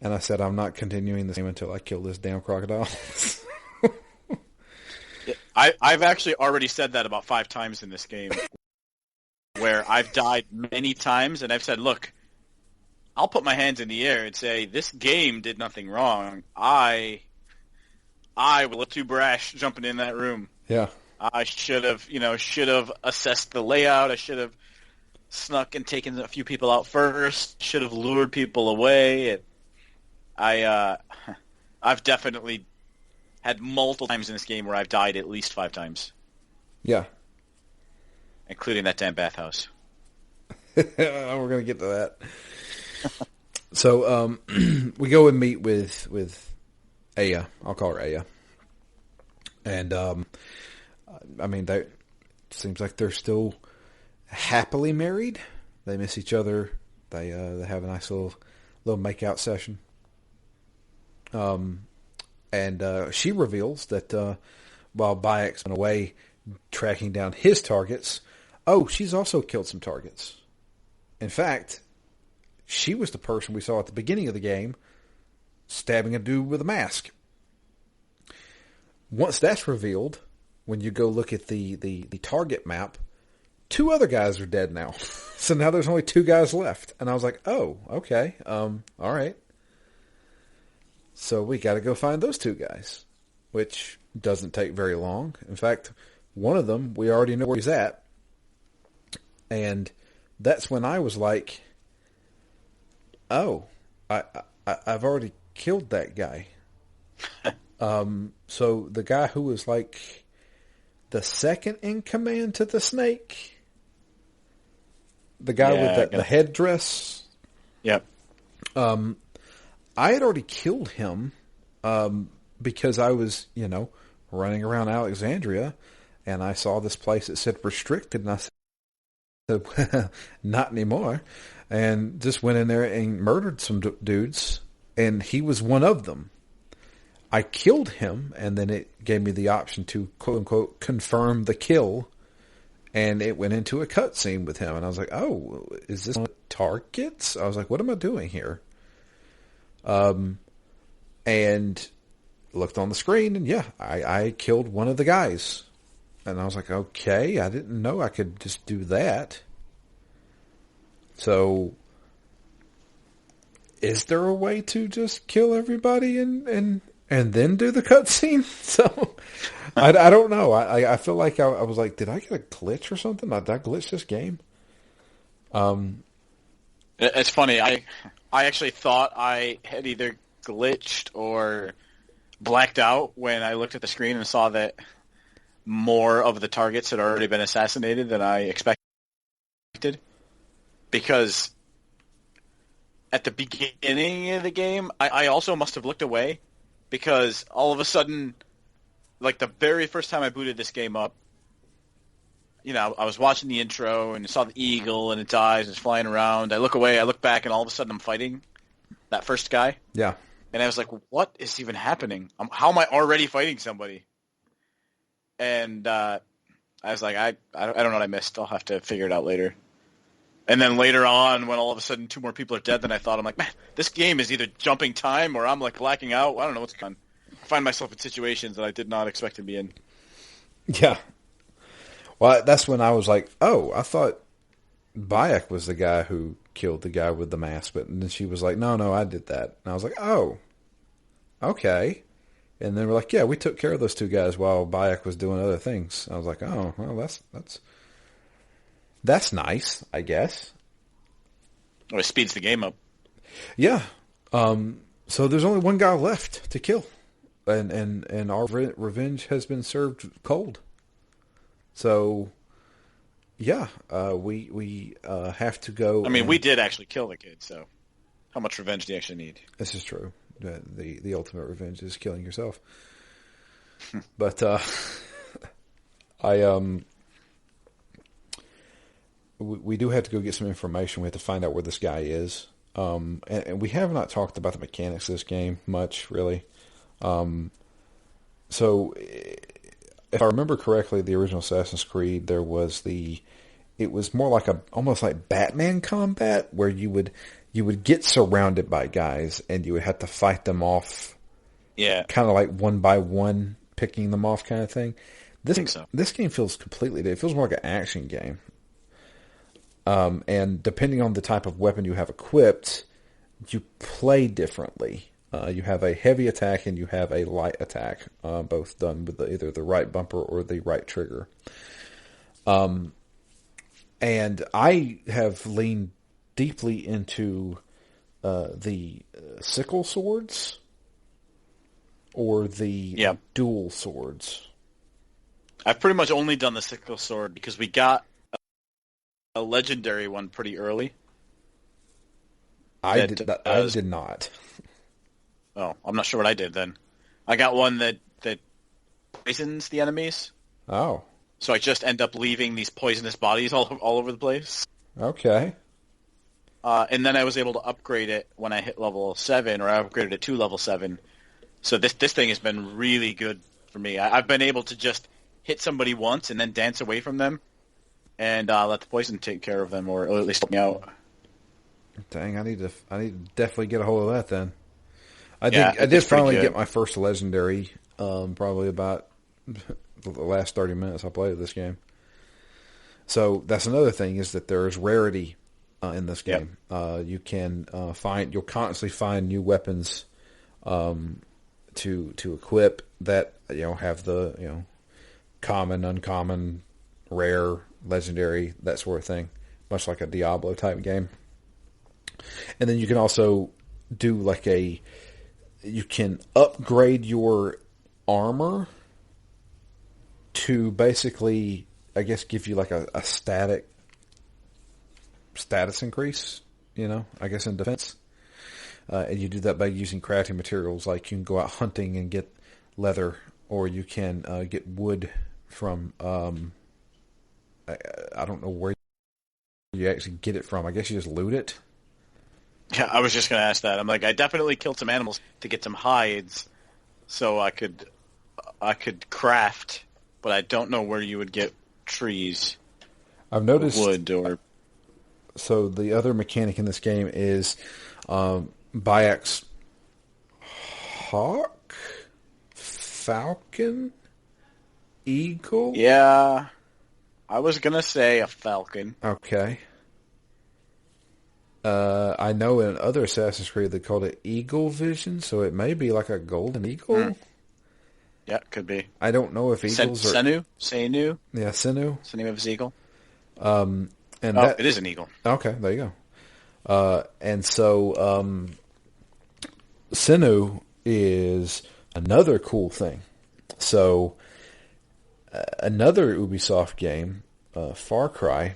And I said, I'm not continuing this game until I kill this damn crocodile. I've actually already said that about 5 times in this game, where I've died many times, and I've said, look, I'll put my hands in the air and say, this game did nothing wrong. I was too brash jumping in that room. Yeah. I should have assessed the layout. I should have snuck and taken a few people out first. Should have lured people away. I've definitely had multiple times in this game where I've died at least 5 times, Yeah. including that damn bathhouse. We're going to get to that. So we go and meet with Aya. I'll call her Aya. And I mean, it seems like they're still happily married. They miss each other. They have a nice little make-out session. And she reveals that while Bayek's been away tracking down his targets, she's also killed some targets. In fact, she was the person we saw at the beginning of the game stabbing a dude with a mask. Once that's revealed, when you go look at the target map, 2 other guys are dead now. So now there's only 2 guys left. And I was like, oh, okay. All right. So we got to go find those 2 guys, which doesn't take very long. In fact, one of them, we already know where he's at. And that's when I was like, oh, I've already killed that guy. So the guy who was like the second in command to the snake, the guy with the headdress. Yep. I had already killed him because I was, running around Alexandria, and I saw this place that said restricted, and I said, not anymore, and just went in there and murdered some dudes, and he was one of them. I killed him, and then it gave me the option to, quote-unquote, confirm the kill, and it went into a cutscene with him, and I was like, oh, is this targets? I was like, what am I doing here? And looked on the screen, and yeah, I killed one of the guys. And I was like, okay, I didn't know I could just do that. So, is there a way to just kill everybody and then do the cutscene? So, I don't know. I feel like I was like, did I get a glitch or something? Did I glitch this game? It's funny. I actually thought I had either glitched or blacked out when I looked at the screen and saw that more of the targets had already been assassinated than I expected. Because at the beginning of the game, I also must have looked away because all of a sudden, like the very first time I booted this game up, I was watching the intro and saw the eagle and its eyes and it's flying around. I look away, I look back, and all of a sudden I'm fighting that first guy. Yeah. And I was like, what is even happening? How am I already fighting somebody? And I was like, I don't know what I missed. I'll have to figure it out later. And then later on, when all of a sudden 2 more people are dead than I thought, I'm like, man, this game is either jumping time or I'm like blacking out. I don't know what's going on. I find myself in situations that I did not expect to be in. Yeah. Well, that's when I was like, oh, I thought Bayek was the guy who killed the guy with the mask. But then she was like, no, I did that. And I was like, oh, okay. And they were like, yeah, we took care of those two guys while Bayek was doing other things. I was like, oh, well, that's nice, I guess. Well, it speeds the game up. Yeah. So there's only one guy left to kill, and our revenge has been served cold. So, yeah, we have to go. I mean, we did actually kill the kid. So, how much revenge do you actually need? This is true. The ultimate revenge is killing yourself. But we do have to go get some information. We have to find out where this guy is. And we have not talked about the mechanics of this game much, really. So, if I remember correctly, the original Assassin's Creed, it was more like almost like Batman combat, where you would get surrounded by guys and you would have to fight them off. Yeah. Kind of like one by one, picking them off kind of thing. I think so. This game feels completely different. It feels more like an action game. And depending on the type of weapon you have equipped, you play differently. You have a heavy attack and you have a light attack, both done with either the right bumper or the right trigger. And I have leaned deeply into the sickle swords or the dual swords. I've pretty much only done the sickle sword because we got a legendary one pretty early. I did not. Oh, I'm not sure what I did then. I got one that poisons the enemies. Oh. So I just end up leaving these poisonous bodies all over the place. Okay. And then I was able to upgrade it when I hit level 7, or I upgraded it to level 7. So this thing has been really good for me. I've been able to just hit somebody once and then dance away from them and let the poison take care of them, or at least help me out. Dang, I need to definitely get a hold of that then. I did finally get my first legendary, probably about the last 30 minutes I played of this game. So that's another thing, is that there is rarity in this game. Yep. You can you'll constantly find new weapons to equip that have the common, uncommon, rare, legendary, that sort of thing, much like a Diablo type game. And then you can also do you can upgrade your armor to basically, I guess, give you like a status increase, I guess, in defense. And you do that by using crafting materials. Like you can go out hunting and get leather, or you can get wood from, I don't know where you actually get it from. I guess you just loot it. Yeah, I was just going to ask that. I'm like, I definitely killed some animals to get some hides so I could craft, but I don't know where you would get trees. I've noticed wood or. So the other mechanic in this game is Bayek's hawk, falcon, eagle. Yeah, I was gonna say a falcon. Okay. I know in other Assassin's Creed they called it eagle vision, so it may be like a golden eagle. Yeah, could be. I don't know if eagles are... Senu? Yeah, Senu. What's the name of his eagle? It is an eagle. Okay, there you go. And so Senu is another cool thing. So another Ubisoft game, Far Cry,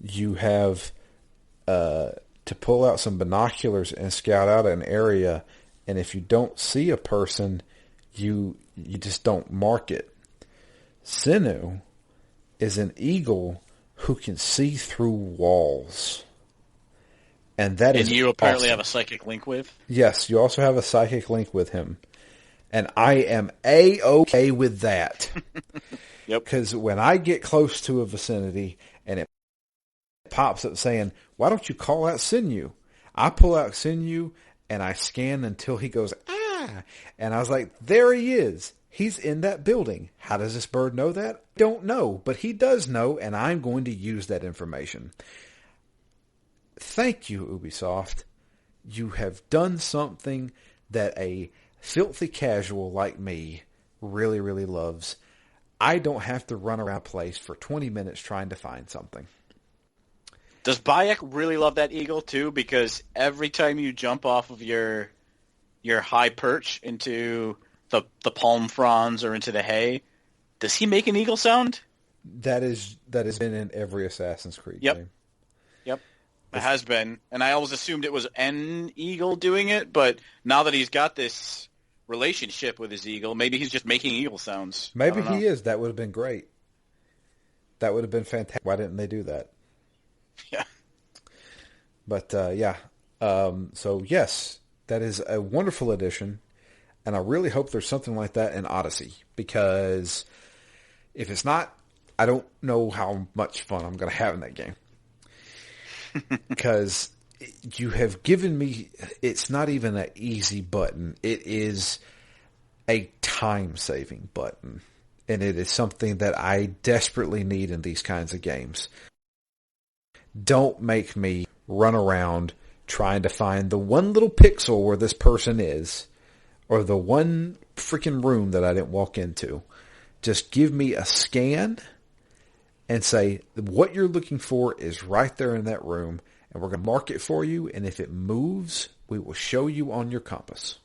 you have to pull out some binoculars and scout out an area, and if you don't see a person, you just don't mark it. Senu is an eagle who can see through walls. And you apparently have a psychic link with? Yes, you also have a psychic link with him. And I am A-okay with that. Yep. Because when I get close to a vicinity and it pops up saying, why don't you call out Sinew? I pull out Sinew and I scan until he goes, ah! And I was like, there he is. He's in that building. How does this bird know that? I don't know, but he does know, and I'm going to use that information. Thank you, Ubisoft. You have done something that a filthy casual like me really, really loves. I don't have to run around a place for 20 minutes trying to find something. Does Bayek really love that eagle too? Because every time you jump off of your high perch into the palm fronds or into the hay, does he make an eagle sound? That has been in every Assassin's Creed Yep. game. Yep. It has been. And I always assumed it was an eagle doing it, but now that he's got this relationship with his eagle, maybe he's just making eagle sounds. I Maybe don't know. he is. That would have been great. That would have been fantastic. Why didn't they do that? Yeah. But yeah. So yes, that is a wonderful addition, and I really hope there's something like that in Odyssey, because if it's not, I don't know how much fun I'm going to have in that game. Because you have given me, it's not even an easy button. It is a time-saving button. And it is something that I desperately need in these kinds of games. Don't make me run around trying to find the one little pixel where this person is, or the one freaking room that I didn't walk into. Just give me a scan and say, what you're looking for is right there in that room, and we're going to mark it for you, and if it moves, we will show you on your compass.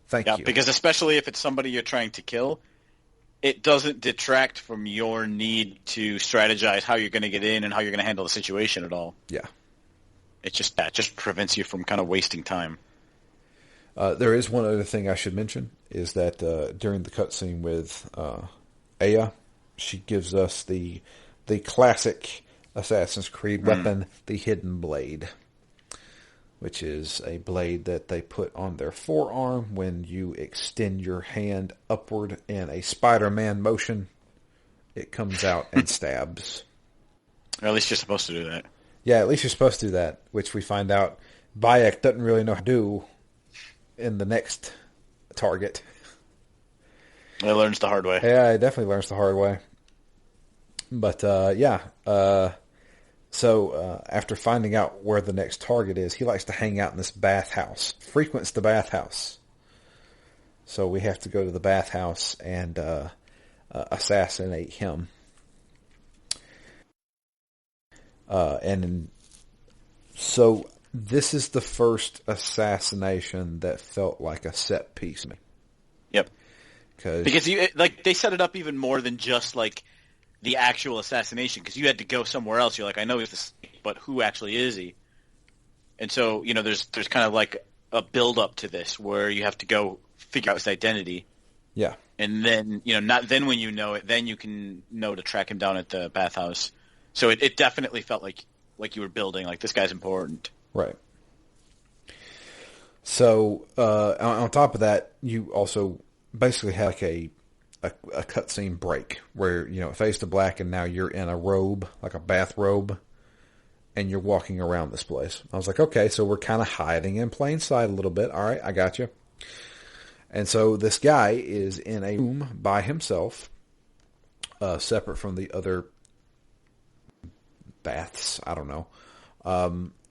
Thank you. Because especially if it's somebody you're trying to kill, it doesn't detract from your need to strategize how you're going to get in and how you're going to handle the situation at all. Yeah. It just prevents you from kind of wasting time. There is one other thing I should mention, is that during the cutscene with Aya, she gives us the classic Assassin's Creed weapon, the Hidden Blade, which is a blade that they put on their forearm when you extend your hand upward in a Spider-Man motion. It comes out and stabs. Or at least you're supposed to do that. Yeah, at least you're supposed to do that, which we find out Bayek doesn't really know how to do in the next target. He learns the hard way. Yeah, he definitely learns the hard way. But, yeah. So, after finding out where the next target is, he likes to hang out in this bathhouse. Frequents the bathhouse. So we have to go to the bathhouse and assassinate him. And so this is the first assassination that felt like a set piece to me. Yep. Because they set it up even more than just like the actual assassination, because you had to go somewhere else. You're like, I know he's this, but who actually is he? And so, there's kind of like a build up to this where you have to go figure out his identity. Yeah. And then, not then when you know it, then you can know to track him down at the bathhouse. So it definitely felt like you were building, like this guy's important. Right. So, on top of that, you also basically have like a cutscene break where, it fades to black and now you're in a robe, like a bathrobe, and you're walking around this place. I was like, okay, so we're kind of hiding in plain sight a little bit. All right, I got you. And so this guy is in a room by himself, separate from the other baths. I don't know.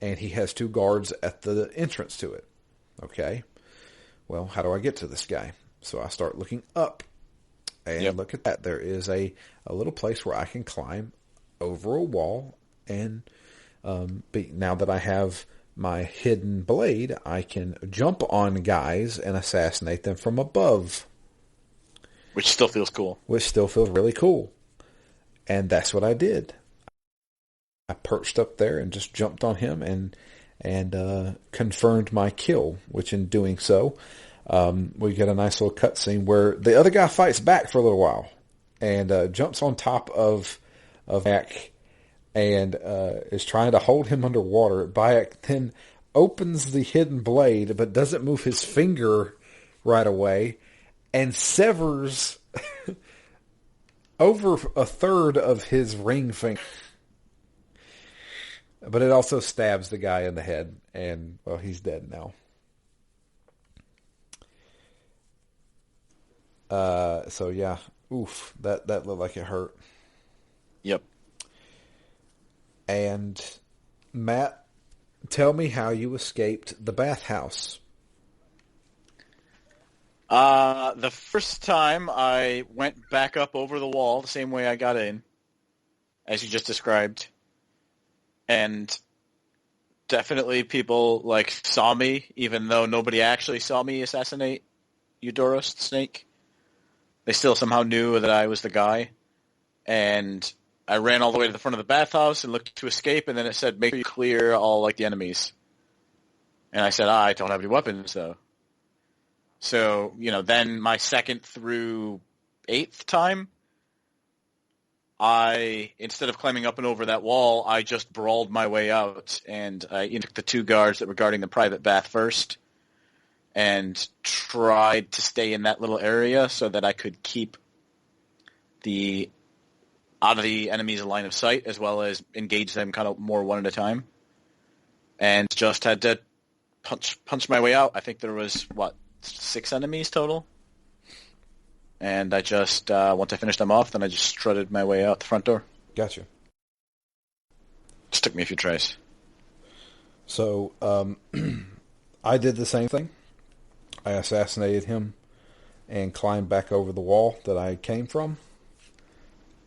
And he has two guards at the entrance to it. Okay. Well, how do I get to this guy? So I start looking up. And look at that. There is a little place where I can climb over a wall. And now that I have my hidden blade, I can jump on guys and assassinate them from above. Which still feels cool. Which still feels really cool. And that's what I did. I perched up there and just jumped on him and confirmed my kill, which in doing so, we get a nice little cutscene where the other guy fights back for a little while and jumps on top of Bayek and is trying to hold him underwater. Bayek then opens the hidden blade but doesn't move his finger right away and severs over a third of his ring finger. But it also stabs the guy in the head, and, well, he's dead now. So, yeah. Oof. That looked like it hurt. Yep. And, Matt, tell me how you escaped the bathhouse. The first time I went back up over the wall the same way I got in, as you just described, and definitely people like saw me, even though nobody actually saw me assassinate Eudoros the snake. They still somehow knew that I was the guy, and I ran all the way to the front of the bathhouse and looked to escape, and then it said, "Make sure you clear all like the enemies." And I said, I don't have any weapons though. So, then my second through eighth time, instead of climbing up and over that wall, I just brawled my way out, and I took the two guards that were guarding the private bath first, and tried to stay in that little area so that I could keep out of the enemy's line of sight, as well as engage them kind of more one at a time, and just had to punch my way out. I think there was, 6 enemies total? And I just, once I finished them off, then I just strutted my way out the front door. Gotcha. Just took me a few tries. So, I did the same thing. I assassinated him and climbed back over the wall that I came from.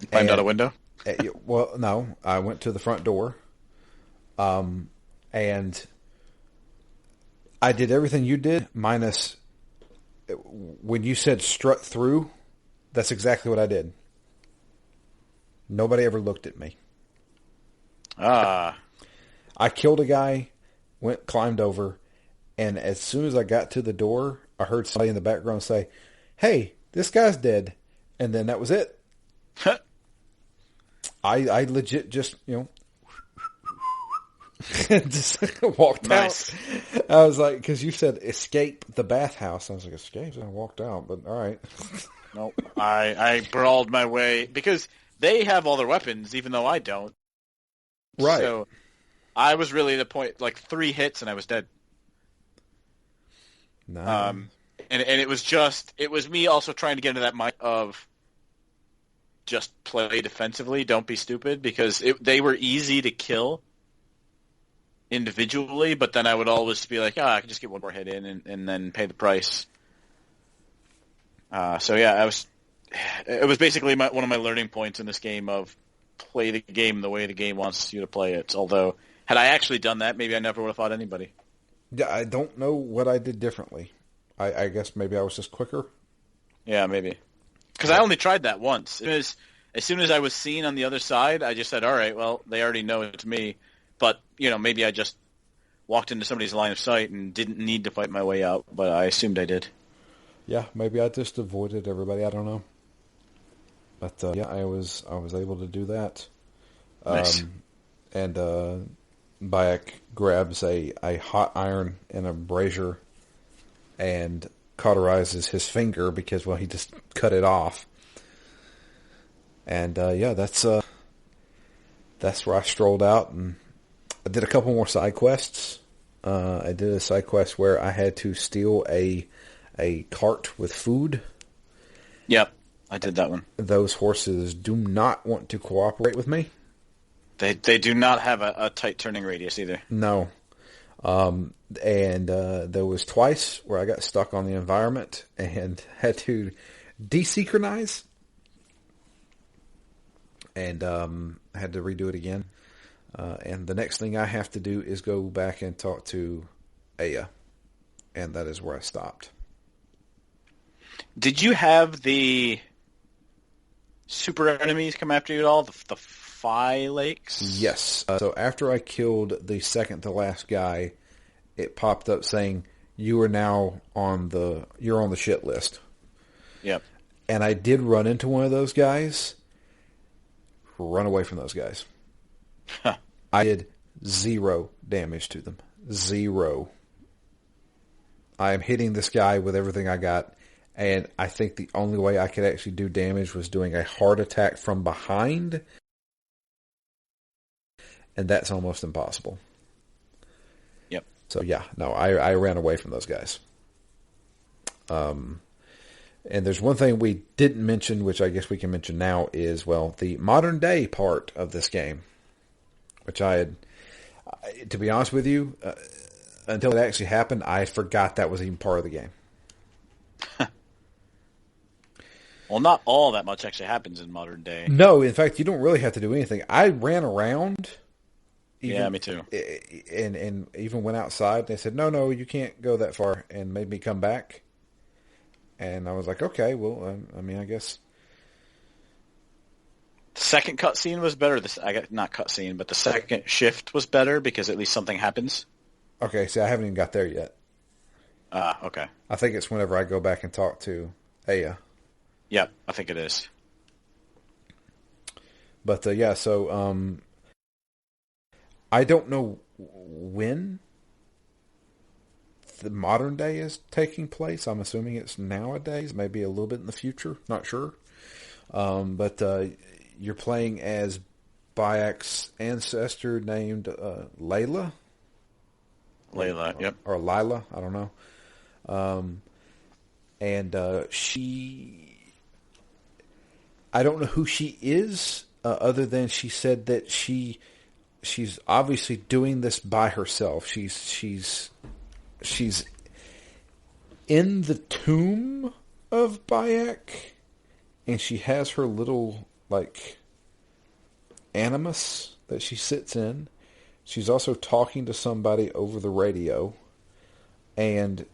Climbed out a window? Well, no. I went to the front door. And I did everything you did, minus when you said strut through, that's exactly what I did. Nobody ever looked at me. I killed a guy, climbed over, and as soon as I got to the door, I heard somebody in the background say, "Hey, this guy's dead." And then that was it. I legit just, just walked nice. out. I was like, because you said escape the bathhouse. I was like, escape? And I walked out, but all right. Nope. I brawled my way, because they have all their weapons, even though I don't. Right. So I was really the point, 3 hits and I was dead. Nice. And it was me also trying to get into that mind of just play defensively, don't be stupid, because they were easy to kill individually, but then I would always be like, I can just get one more hit in and then pay the price. So yeah, it was basically one of my learning points in this game of play the game the way the game wants you to play it. Although, had I actually done that, maybe I never would have fought anybody. Yeah, I don't know what I did differently. I guess maybe I was just quicker. Yeah, maybe. Because I only tried that once. As soon as I was seen on the other side, I just said, all right, well, they already know it's me. But, maybe I just walked into somebody's line of sight and didn't need to fight my way out, but I assumed I did. Yeah, maybe I just avoided everybody. I don't know. But, yeah, I was able to do that. Nice. And Bayek grabs a hot iron and a brazier and cauterizes his finger because, he just cut it off. And, yeah, that's where I strolled out, and I did a couple more side quests. I did a side quest where I had to steal a cart with food. Yep, I did that one. Those horses do not want to cooperate with me. They do not have a tight turning radius either. No. And there was twice where I got stuck on the environment and had to desynchronize and had to redo it again. And the next thing I have to do is go back and talk to Aya, and that is where I stopped. Did you have the super enemies come after you at all? The Phi Lakes? Yes. So after I killed the second to last guy, it popped up saying, "You are now on the shit list." Yep. And I did run into one of those guys. Run away from those guys. Huh. I did 0 damage to them. 0. I am hitting this guy with everything I got, and I think the only way I could actually do damage was doing a heart attack from behind, and that's almost impossible. Yep. So yeah, no, I ran away from those guys. And there's one thing we didn't mention, which I guess we can mention now, is, the modern day part of this game, which I had, to be honest with you, until it actually happened, I forgot that was even part of the game. Well, not all that much actually happens in modern day. No, in fact, you don't really have to do anything. I ran around, Yeah, even me too. and even went outside. They said, no, you can't go that far, and made me come back. And I was like, okay, well, I mean, I guess. The second cutscene was better. Not cutscene, but the second shift was better because at least something happens. Okay, see, I haven't even got there yet. Okay. I think it's whenever I go back and talk to Aya. Yep, I think it is. But yeah, so I don't know when the modern day is taking place. I'm assuming it's nowadays, maybe a little bit in the future. Not sure. But you're playing as Bayek's ancestor named Layla. Layla, yep. Or Lila, I don't know. And I don't know who she is, other than she said that she's obviously doing this by herself. She's in the tomb of Bayek, and she has her little, like, animus that she sits in. She's also talking to somebody over the radio, and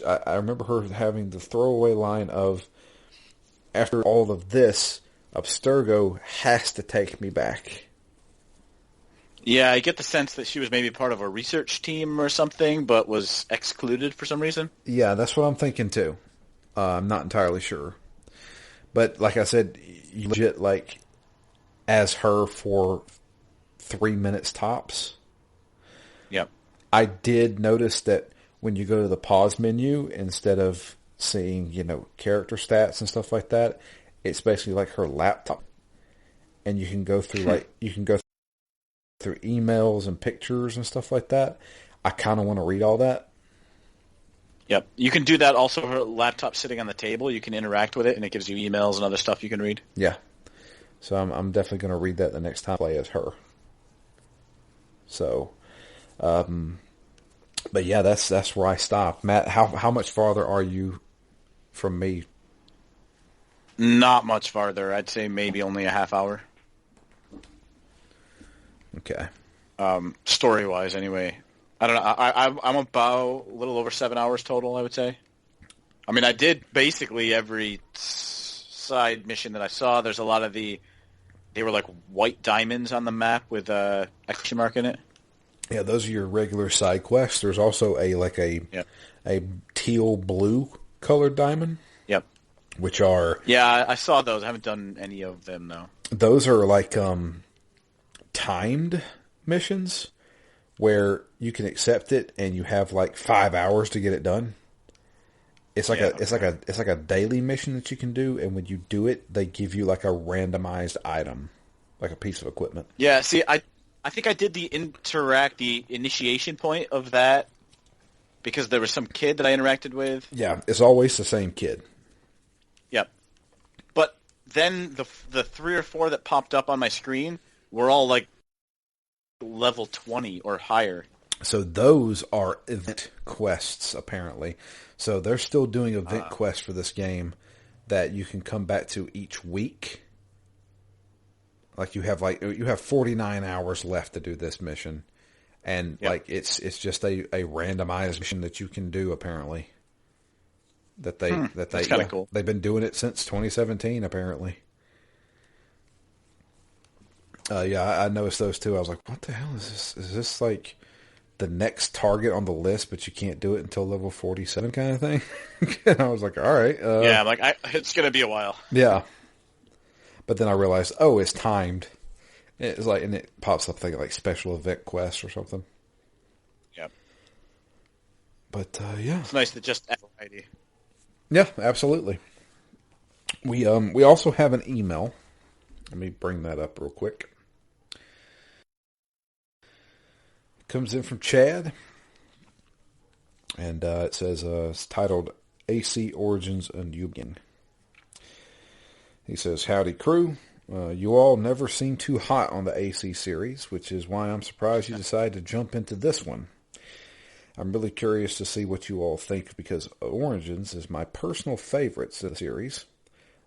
I remember her having the throwaway line of, after all of this, Abstergo has to take me back. Yeah, I get the sense that she was maybe part of a research team or something, but was excluded for some reason. Yeah, that's what I'm thinking too. I'm not entirely sure. But like I said, you legit, like, as her for 3 minutes tops. Yep. I did notice that when you go to the pause menu, instead of seeing, character stats and stuff like that, it's basically like her laptop. And you can go through, through emails and pictures and stuff like that. I kind of want to read all that. Yep. You can do that also. Her laptop sitting on the table, you can interact with it, and it gives you emails and other stuff you can read. Yeah. So I'm definitely going to read that the next time I play as her. So, but yeah, that's where I stopped. Matt, how much farther are you from me? Not much farther. I'd say maybe only a half hour. Okay. Story-wise, anyway. I don't know. I'm about a little over 7 hours total, I would say. I mean, I did basically every side mission that I saw. There's a lot of they were like white diamonds on the map with a exclamation mark in it. Yeah, those are your regular side quests. There's also a teal blue colored diamond. Yep. Which are... Yeah, I saw those. I haven't done any of them, though. Those are like timed missions where you can accept it and you have like 5 hours to get it done. It's like a daily mission that you can do, and when you do it, they give you like a randomized item, like a piece of equipment. Yeah, see, I think I did the initiation point of that because there was some kid that I interacted with. Yeah, it's always the same kid. Yep. But then the 3 or 4 that popped up on my screen were all like level 20 or higher. So those are event quests, apparently. So they're still doing event quests for this game that you can come back to each week. Like you have 49 hours left to do this mission, and it's just a randomized mission that you can do, apparently. That's kind of cool. They've been doing it since 2017, apparently. I noticed those too. I was like, what the hell is this? Is this like the next target on the list, but you can't do it until level 47 kind of thing? And I was like, all right. Yeah, I'm like, it's going to be a while. Yeah. But then I realized, it's timed. It's like, and it pops up like special event quests or something. Yep. But, yeah. It's nice to just add variety. Yeah, absolutely. We also have an email. Let me bring that up real quick. Comes in from Chad, and it says it's titled AC Origins Unubin. He says, howdy crew, you all never seem too hot on the AC series, which is why I'm surprised you decided to jump into this one. I'm really curious to see what you all think, because Origins is my personal favorite series.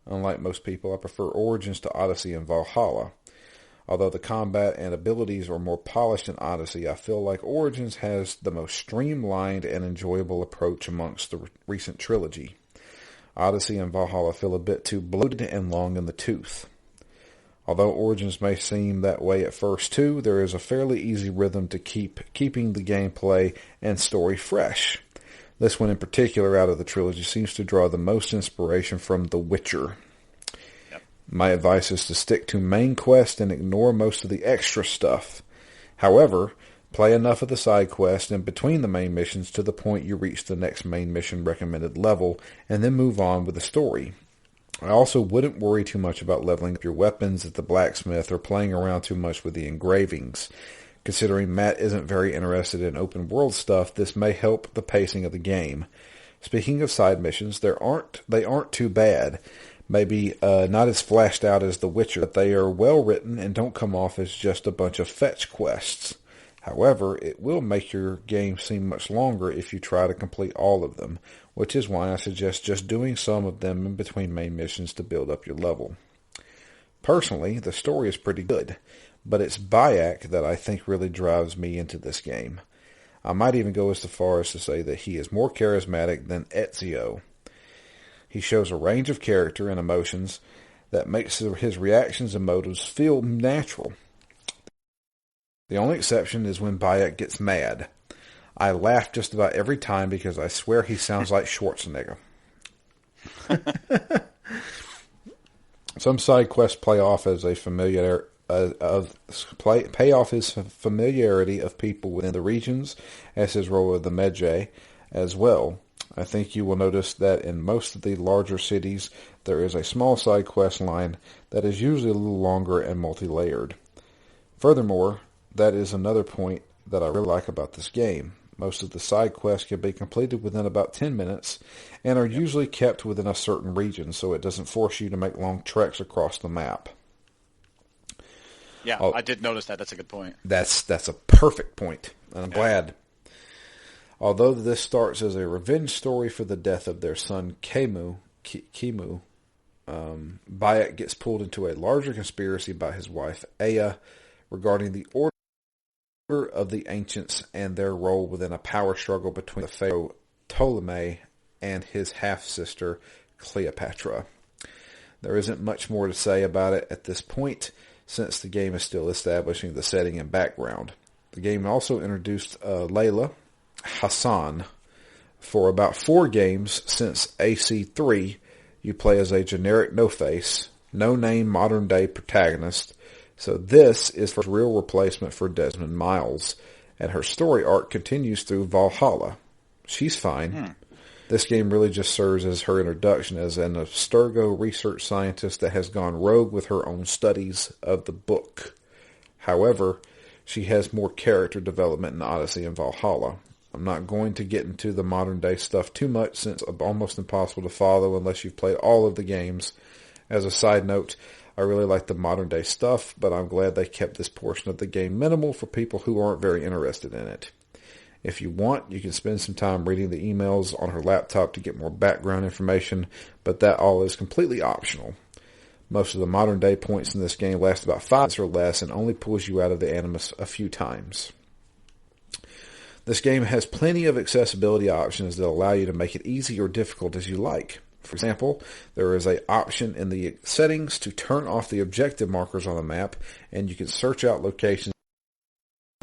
Unlike most people, I prefer Origins to Odyssey and Valhalla. Although the combat and abilities are more polished in Odyssey, I feel like Origins has the most streamlined and enjoyable approach amongst the recent trilogy. Odyssey and Valhalla feel a bit too bloated and long in the tooth. Although Origins may seem that way at first too, there is a fairly easy rhythm to keeping the gameplay and story fresh. This one in particular out of the trilogy seems to draw the most inspiration from The Witcher. My advice is to stick to main quest and ignore most of the extra stuff. However, play enough of the side quest in between the main missions to the point you reach the next main mission recommended level, and then move on with the story. I also wouldn't worry too much about leveling up your weapons at the blacksmith or playing around too much with the engravings. Considering Matt isn't very interested in open world stuff, this may help the pacing of the game. Speaking of side missions, they aren't too bad. Maybe not as flashed out as The Witcher, but they are well written and don't come off as just a bunch of fetch quests. However, it will make your game seem much longer if you try to complete all of them, which is why I suggest just doing some of them in between main missions to build up your level. Personally, the story is pretty good, but it's Bayek that I think really drives me into this game. I might even go as far as to say that he is more charismatic than Ezio. He shows a range of character and emotions that makes his reactions and motives feel natural. The only exception is when Bayek gets mad. I laugh just about every time because I swear he sounds like Schwarzenegger. Some side quests pay off his familiarity of people within the regions, as his role of the Medjay as well. I think you will notice that in most of the larger cities, there is a small side quest line that is usually a little longer and multi-layered. Furthermore, that is another point that I really like about this game. Most of the side quests can be completed within about 10 minutes and are usually kept within a certain region, so it doesn't force you to make long treks across the map. Yeah, I did notice that. That's a good point. That's a perfect point, and I'm glad. Although this starts as a revenge story for the death of their son Kimu, Bayek gets pulled into a larger conspiracy by his wife Aya regarding the order of the ancients and their role within a power struggle between the pharaoh Ptolemy and his half-sister Cleopatra. There isn't much more to say about it at this point, since the game is still establishing the setting and background. The game also introduced Layla Hassan. For about 4 games since AC3, you play as a generic no-face, no-name modern-day protagonist, so this is her real replacement for Desmond Miles, and her story arc continues through Valhalla. She's fine. This game really just serves as her introduction as an Abstergo research scientist that has gone rogue with her own studies of the book. However, she has more character development in Odyssey and Valhalla. I'm not going to get into the modern day stuff too much since it's almost impossible to follow unless you've played all of the games. As a side note, I really like the modern day stuff, but I'm glad they kept this portion of the game minimal for people who aren't very interested in it. If you want, you can spend some time reading the emails on her laptop to get more background information, but that all is completely optional. Most of the modern day points in this game last about 5 minutes or less and only pulls you out of the animus a few times. This game has plenty of accessibility options that allow you to make it easy or difficult as you like. For example, there is an option in the settings to turn off the objective markers on the map, and you can search out locations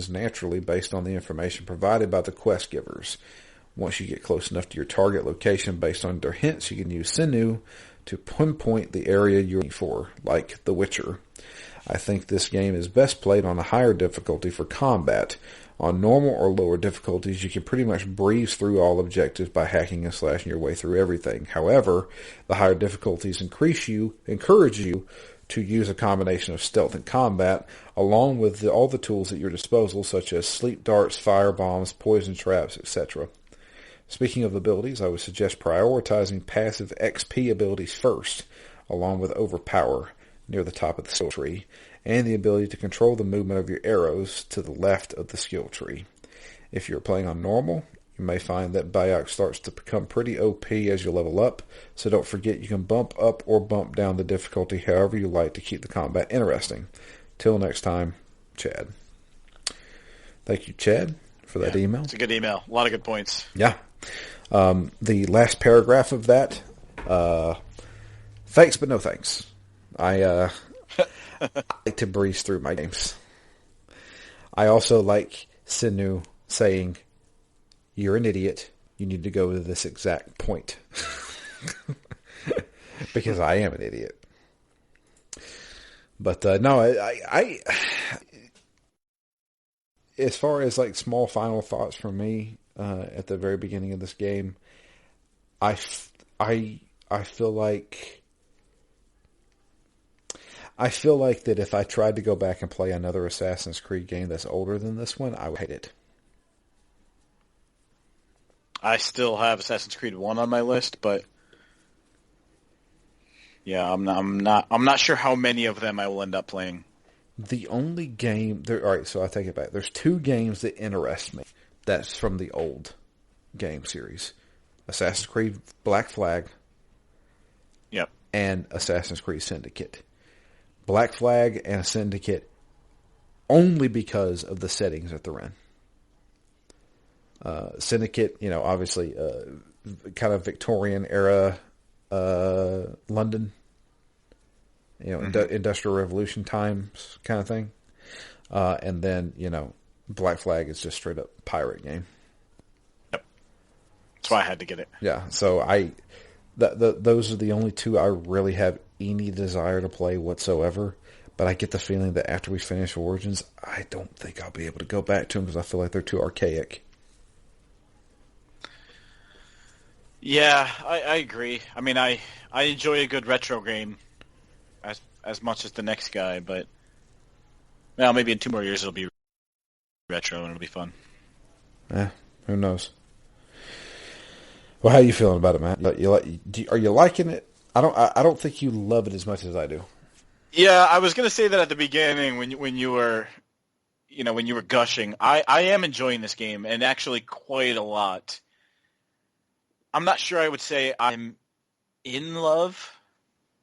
naturally based on the information provided by the quest givers. Once you get close enough to your target location based on their hints, you can use Sinew to pinpoint the area you're looking for, like The Witcher. I think this game is best played on a higher difficulty for combat. On normal or lower difficulties, you can pretty much breeze through all objectives by hacking and slashing your way through everything. However, the higher difficulties encourage you to use a combination of stealth and combat, along with all the tools at your disposal, such as sleep darts, fire bombs, poison traps, etc. Speaking of abilities, I would suggest prioritizing passive XP abilities first, along with Overpower near the top of the skill tree, and the ability to control the movement of your arrows to the left of the skill tree. If you're playing on normal, You may find that Bayek starts to become pretty OP as you level up, so don't forget you can bump up or bump down the difficulty however you like to keep the combat interesting. Till next time, Chad. Thank you, Chad, for that email. It's a good email. A lot of good points. Yeah. The last paragraph of that, thanks but no thanks. I like to breeze through my games. I also like Sinu saying, "You're an idiot. You need to go to this exact point." Because I am an idiot. But no, I as far as like small final thoughts from me at the very beginning of this game, I feel like that if I tried to go back and play another Assassin's Creed game that's older than this one, I would hate it. I still have Assassin's Creed 1 on my list, but yeah, I'm not sure how many of them I will end up playing. The only game there, all right, so I take it back. There's two games that interest me. That's from the old game series. Assassin's Creed Black Flag. Yep. And Assassin's Creed Syndicate. Black Flag and Syndicate only because of the settings that they're in. Syndicate, obviously kind of Victorian era London, Industrial Revolution times kind of thing. And then, Black Flag is just straight up pirate game. Yep. That's why I had to get it. Yeah, so those are the only two I really have any desire to play whatsoever. But I get the feeling that after we finish Origins, I don't think I'll be able to go back to them because I feel like they're too archaic. Yeah, I agree. I mean, I enjoy a good retro game as much as the next guy, but maybe in 2 more years it'll be retro and it'll be fun. Yeah, who knows? Well, how are you feeling about it, Matt? Are you liking it? I don't think you love it as much as I do. Yeah, I was gonna say that at the beginning when you were gushing. I am enjoying this game, and actually quite a lot. I'm not sure I would say I'm in love,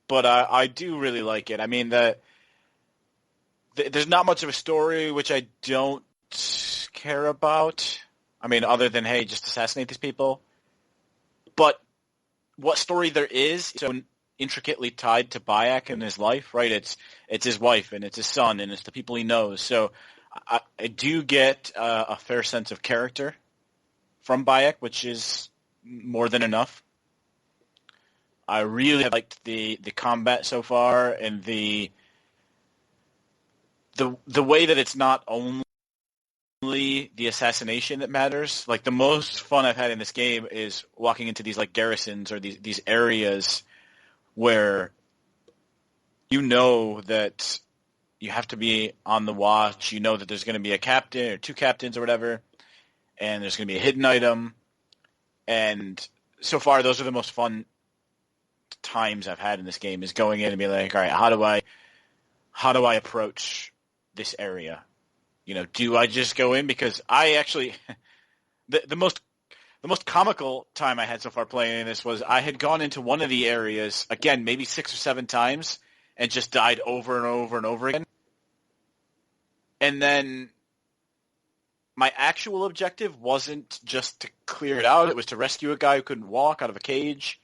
but I do really like it. I mean, there's not much of a story, which I don't care about. I mean, other than, hey, just assassinate these people. But what story there is so intricately tied to Bayek and his life, right? It's his wife, and it's his son, and it's the people he knows. So I do get a fair sense of character from Bayek, which is more than enough. I really liked the combat so far, and the way that it's not only the assassination that matters. Like, the most fun I've had in this game is walking into these like garrisons or these areas where you know that you have to be on the watch. You know that there's going to be a captain or two captains or whatever, and there's going to be a hidden item. And so far, those are the most fun times I've had in this game, is going in and being like, all right, how do I approach this area? Do I just go in? Because I actually, the most comical time I had so far playing this was I had gone into one of the areas, again, maybe 6 or 7 times, and just died over and over and over again. And then my actual objective wasn't just to clear it out. It was to rescue a guy who couldn't walk out of a cage.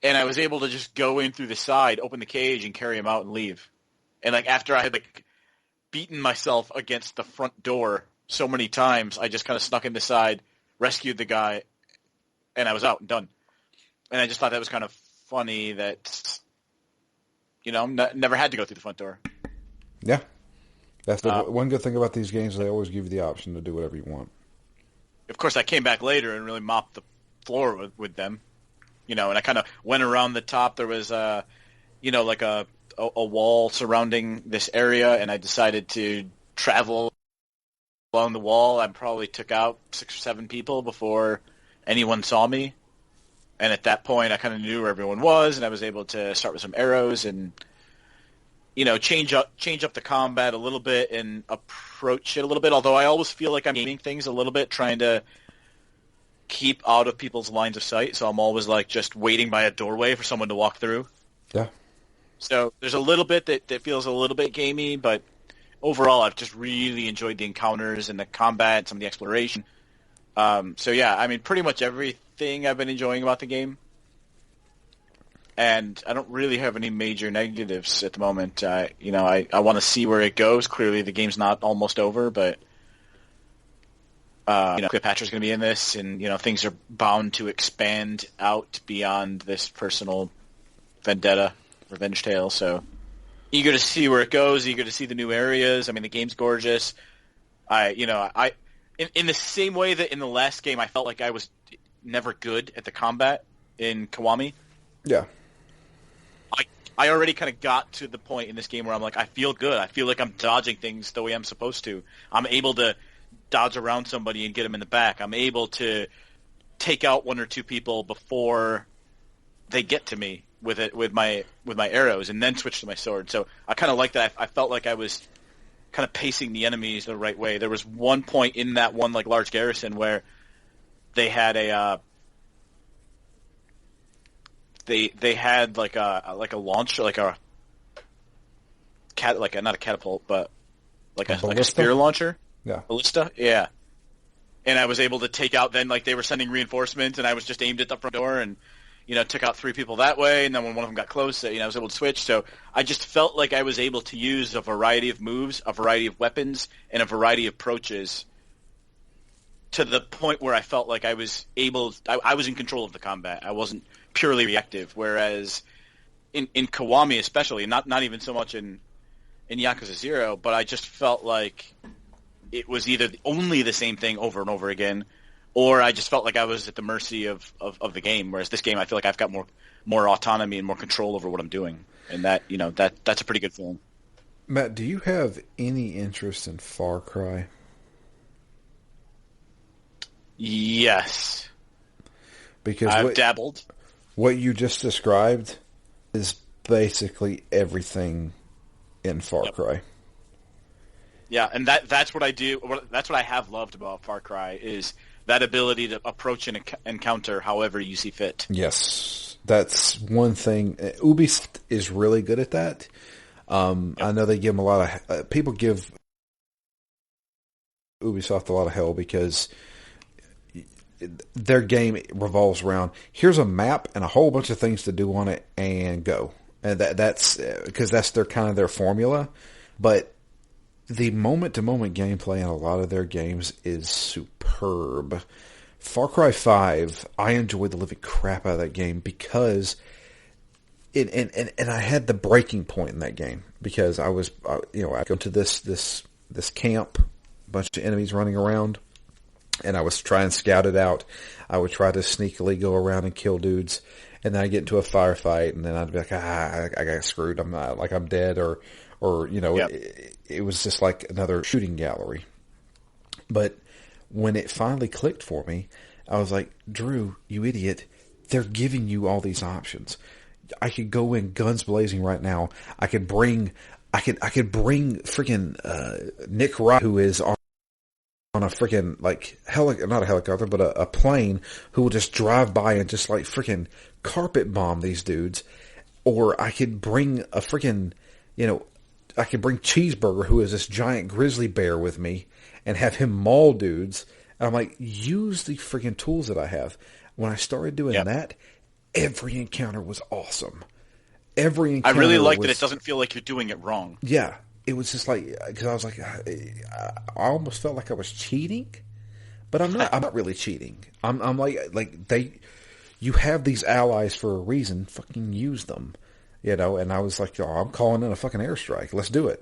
And I was able to just go in through the side, open the cage, and carry him out and leave. And after I had beaten myself against the front door so many times, I just kind of snuck in the side, rescued the guy, and I was out and done. And I just thought that was kind of funny that, never had to go through the front door. Yeah. That's the one good thing about these games. They always give you the option to do whatever you want. Of course, I came back later and really mopped the floor with them, and I kind of went around the top. There was, a wall surrounding this area, and I decided to travel along the wall. I probably took out 6 or 7 people before anyone saw me. And at that point, I kind of knew where everyone was, and I was able to start with some arrows and change up the combat a little bit and approach it a little bit, although I always feel like I'm gaming things a little bit, trying to keep out of people's lines of sight, so I'm always like just waiting by a doorway for someone to walk through. Yeah. So there's a little bit that feels a little bit gamey, but overall I've just really enjoyed the encounters and the combat, some of the exploration. So yeah, I mean, pretty much everything I've been enjoying about the game. And I don't really have any major negatives at the moment. I want to see where it goes. Clearly the game's not almost over, but Cleopatra's going to be in this, and things are bound to expand out beyond this personal vendetta, revenge tale. So eager to see where it goes. Eager to see the new areas. I mean, the game's gorgeous. In the same way that in the last game I felt like I was never good at the combat in Kiwami. Yeah. I already kind of got to the point in this game where I'm like, I feel good. I feel like I'm dodging things the way I'm supposed to. I'm able to dodge around somebody and get them in the back. I'm able to take out one or two people before they get to me with my arrows, and then switch to my sword. So I kind of like that. I felt like I was kind of pacing the enemies the right way. There was one point in that one like large garrison where they had a they had like a launch, like a not a catapult, but like a spear launcher. Yeah. Ballista? Yeah. And I was able to take out, then like they were sending reinforcements, and I was just aimed at the front door and, took out 3 people that way, and then when one of them got close, I was able to switch. So I just felt like I was able to use a variety of moves, a variety of weapons, and a variety of approaches to the point where I felt like I was I was in control of the combat. I wasn't purely reactive, whereas in Kiwami especially, not even so much in Yakuza 0, but I just felt like it was either only the same thing over and over again, or I just felt like I was at the mercy of the game. Whereas this game, I feel like I've got more autonomy and more control over what I'm doing, and that's a pretty good feeling. Matt, do you have any interest in Far Cry? Yes, because I've dabbled. What you just described is basically everything in Far Cry. Yeah, and that's what I do. That's what I have loved about Far Cry is that ability to approach an encounter however you see fit. Yes, that's one thing. Ubisoft is really good at that. I know they give them a lot of people give Ubisoft a lot of hell because their game revolves around here's a map and a whole bunch of things to do on it and go, and that's because that's their formula. But the moment-to-moment gameplay in a lot of their games is superb. Far Cry 5, I enjoyed the living crap out of that game because and I had the breaking point in that game because I go to this camp, bunch of enemies running around, and I was trying to scout it out. I would try to sneakily go around and kill dudes, and then I'd get into a firefight, and then I'd be like, I got screwed. I'm not, like, I'm dead, or it was just like another shooting gallery. But when it finally clicked for me, I was like, Drew, you idiot, they're giving you all these options. I could go in guns blazing right now. I could bring freaking Nick Rock, who is on a freaking like not a helicopter, but a plane, who will just drive by and just like freaking carpet bomb these dudes. Or I could bring a freaking, I could bring Cheeseburger, who is this giant grizzly bear, with me and have him maul dudes. And I'm like, use the freaking tools that I have. When I started doing that, every encounter was awesome. Every encounter I really like that it doesn't feel like you're doing it wrong. Yeah. It was just like, because I was like, I almost felt like I was cheating, but I'm not. I'm not really cheating. I'm like you have these allies for a reason. Fucking use them, And I was like, I'm calling in a fucking airstrike. Let's do it,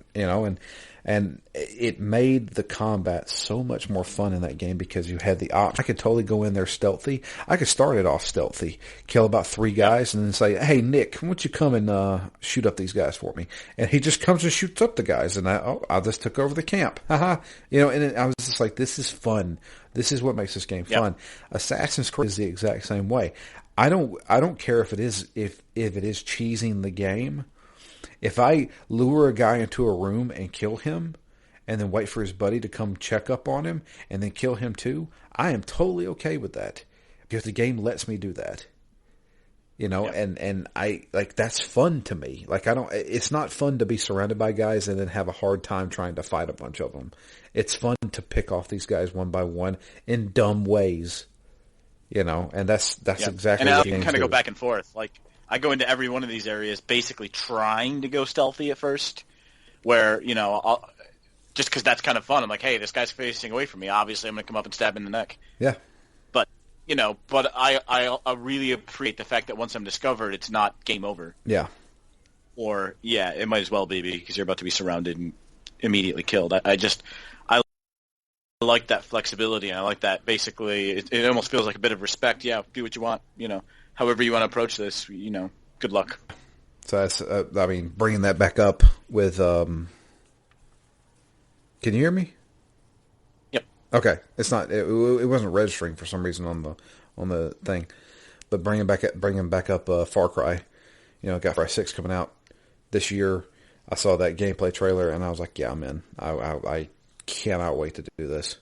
And it made the combat so much more fun in that game because you had the option. I could totally go in there stealthy. I could start it off stealthy, kill about 3 guys, and then say, "Hey, Nick, why don't you come and shoot up these guys for me?" And he just comes and shoots up the guys, and I just took over the camp. Haha, And I was just like, "This is fun. This is what makes this game fun." Assassin's Creed is the exact same way. I don't care if it is cheesing the game. If I lure a guy into a room and kill him, and then wait for his buddy to come check up on him, and then kill him too, I am totally okay with that. if the game lets me do that, you know, Yep. and I like that's fun to me. Like it's not fun to be surrounded by guys and then have a hard time trying to fight a bunch of them. It's fun to pick off these guys one by one in dumb ways, you know, and that's Yep. exactly And what I games can kind of do. go back and forth. Like, I go into every one of these areas basically trying to go stealthy at first, where, you know, just because that's kind of fun. I'm like, hey, this guy's facing away from me. Obviously, I'm going to come up and stab him in the neck. Yeah. But, you know, I really appreciate the fact that once I'm discovered, it's not game over. Yeah. Or, yeah, it might as well be because you're about to be surrounded and immediately killed. I like that flexibility, and I like that basically it almost feels like a bit of respect. Yeah, do what you want, you know, however you want to approach this, you know, good luck. So that's, I mean, bringing that back up with, can you hear me? Yep. Okay. It's not, it wasn't registering for some reason on the thing, but bringing back up, Far Cry, you know, got Far Cry 6 coming out this year. I saw that gameplay trailer and I was like, yeah, I'm in. I cannot wait to do this.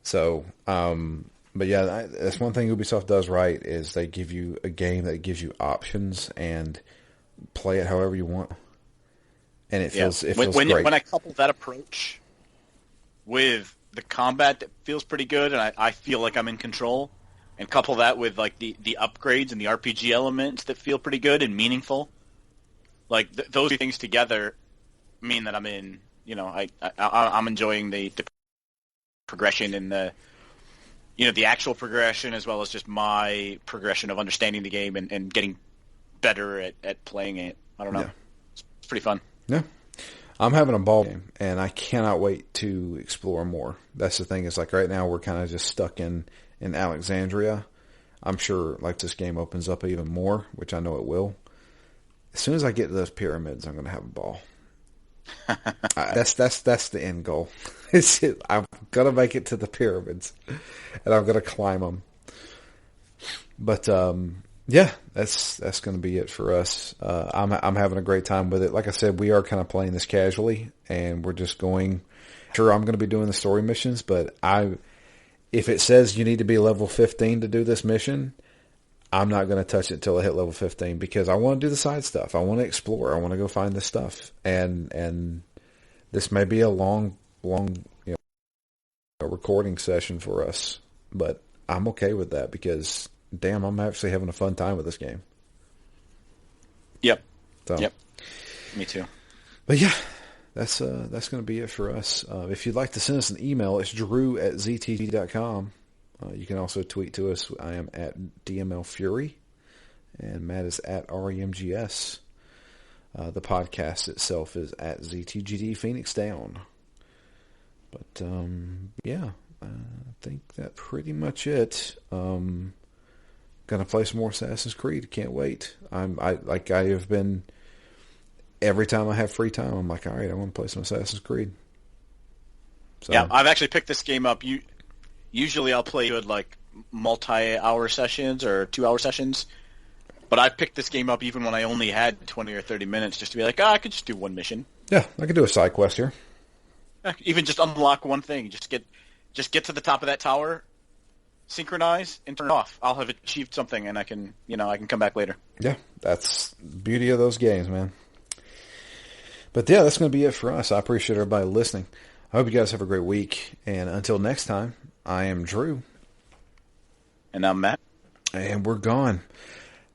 So, but yeah, that's one thing Ubisoft does right is they give you a game that gives you options and play it however you want. And it feels great. When I couple that approach with the combat that feels pretty good, and I feel like I'm in control, and couple that with like the upgrades and the RPG elements that feel pretty good and meaningful, like those two things together mean that I'm in. You know, I'm enjoying the progression and the actual progression as well as just my progression of understanding the game and getting better at playing it. I don't know. Yeah. It's pretty fun. Yeah. I'm having a ball game, and I cannot wait to explore more. That's the thing. Is like right now we're kind of just stuck in Alexandria. I'm sure like this game opens up even more, which I know it will. As soon as I get to those pyramids, I'm going to have a ball. That's the end goal. I'm gonna make it to the pyramids, and I'm gonna climb them. But yeah, that's gonna be it for us. I'm having a great time with it. Like I said, we are kind of playing this casually, and we're just going. Sure, I'm gonna be doing the story missions, but if it says you need to be level 15 to do this mission, I'm not going to touch it until I hit level 15 because I want to do the side stuff. I want to explore. I want to go find this stuff. And this may be a long, recording session for us, but I'm okay with that because damn, I'm actually having a fun time with this game. Yep. So, yep. Me too. But yeah, that's going to be it for us. If you'd like to send us an email, it's drew@ztgd.com. You can also tweet to us. I am at DMLFury, and Matt is at REMGS. The podcast itself is at ZTGD Phoenix Down. But yeah, I think that's pretty much it. Gonna play some more Assassin's Creed. Can't wait. I have been every time I have free time. I'm like, all right, I want to play some Assassin's Creed. So, yeah, I've actually picked this game up. Usually I'll play good like multi-hour sessions or 2-hour sessions, but I picked this game up even when I only had 20 or 30 minutes just to be like, I could just do one mission. Yeah, I could do a side quest here. Even just unlock one thing. Just get to the top of that tower, synchronize, and turn it off. I'll have achieved something, and I can come back later. Yeah, that's the beauty of those games, man. But yeah, that's going to be it for us. I appreciate everybody listening. I hope you guys have a great week, and until next time, I am Drew. And I'm Matt. And we're gone.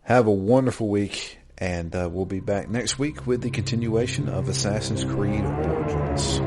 Have a wonderful week, and we'll be back next week with the continuation of Assassin's Creed Origins.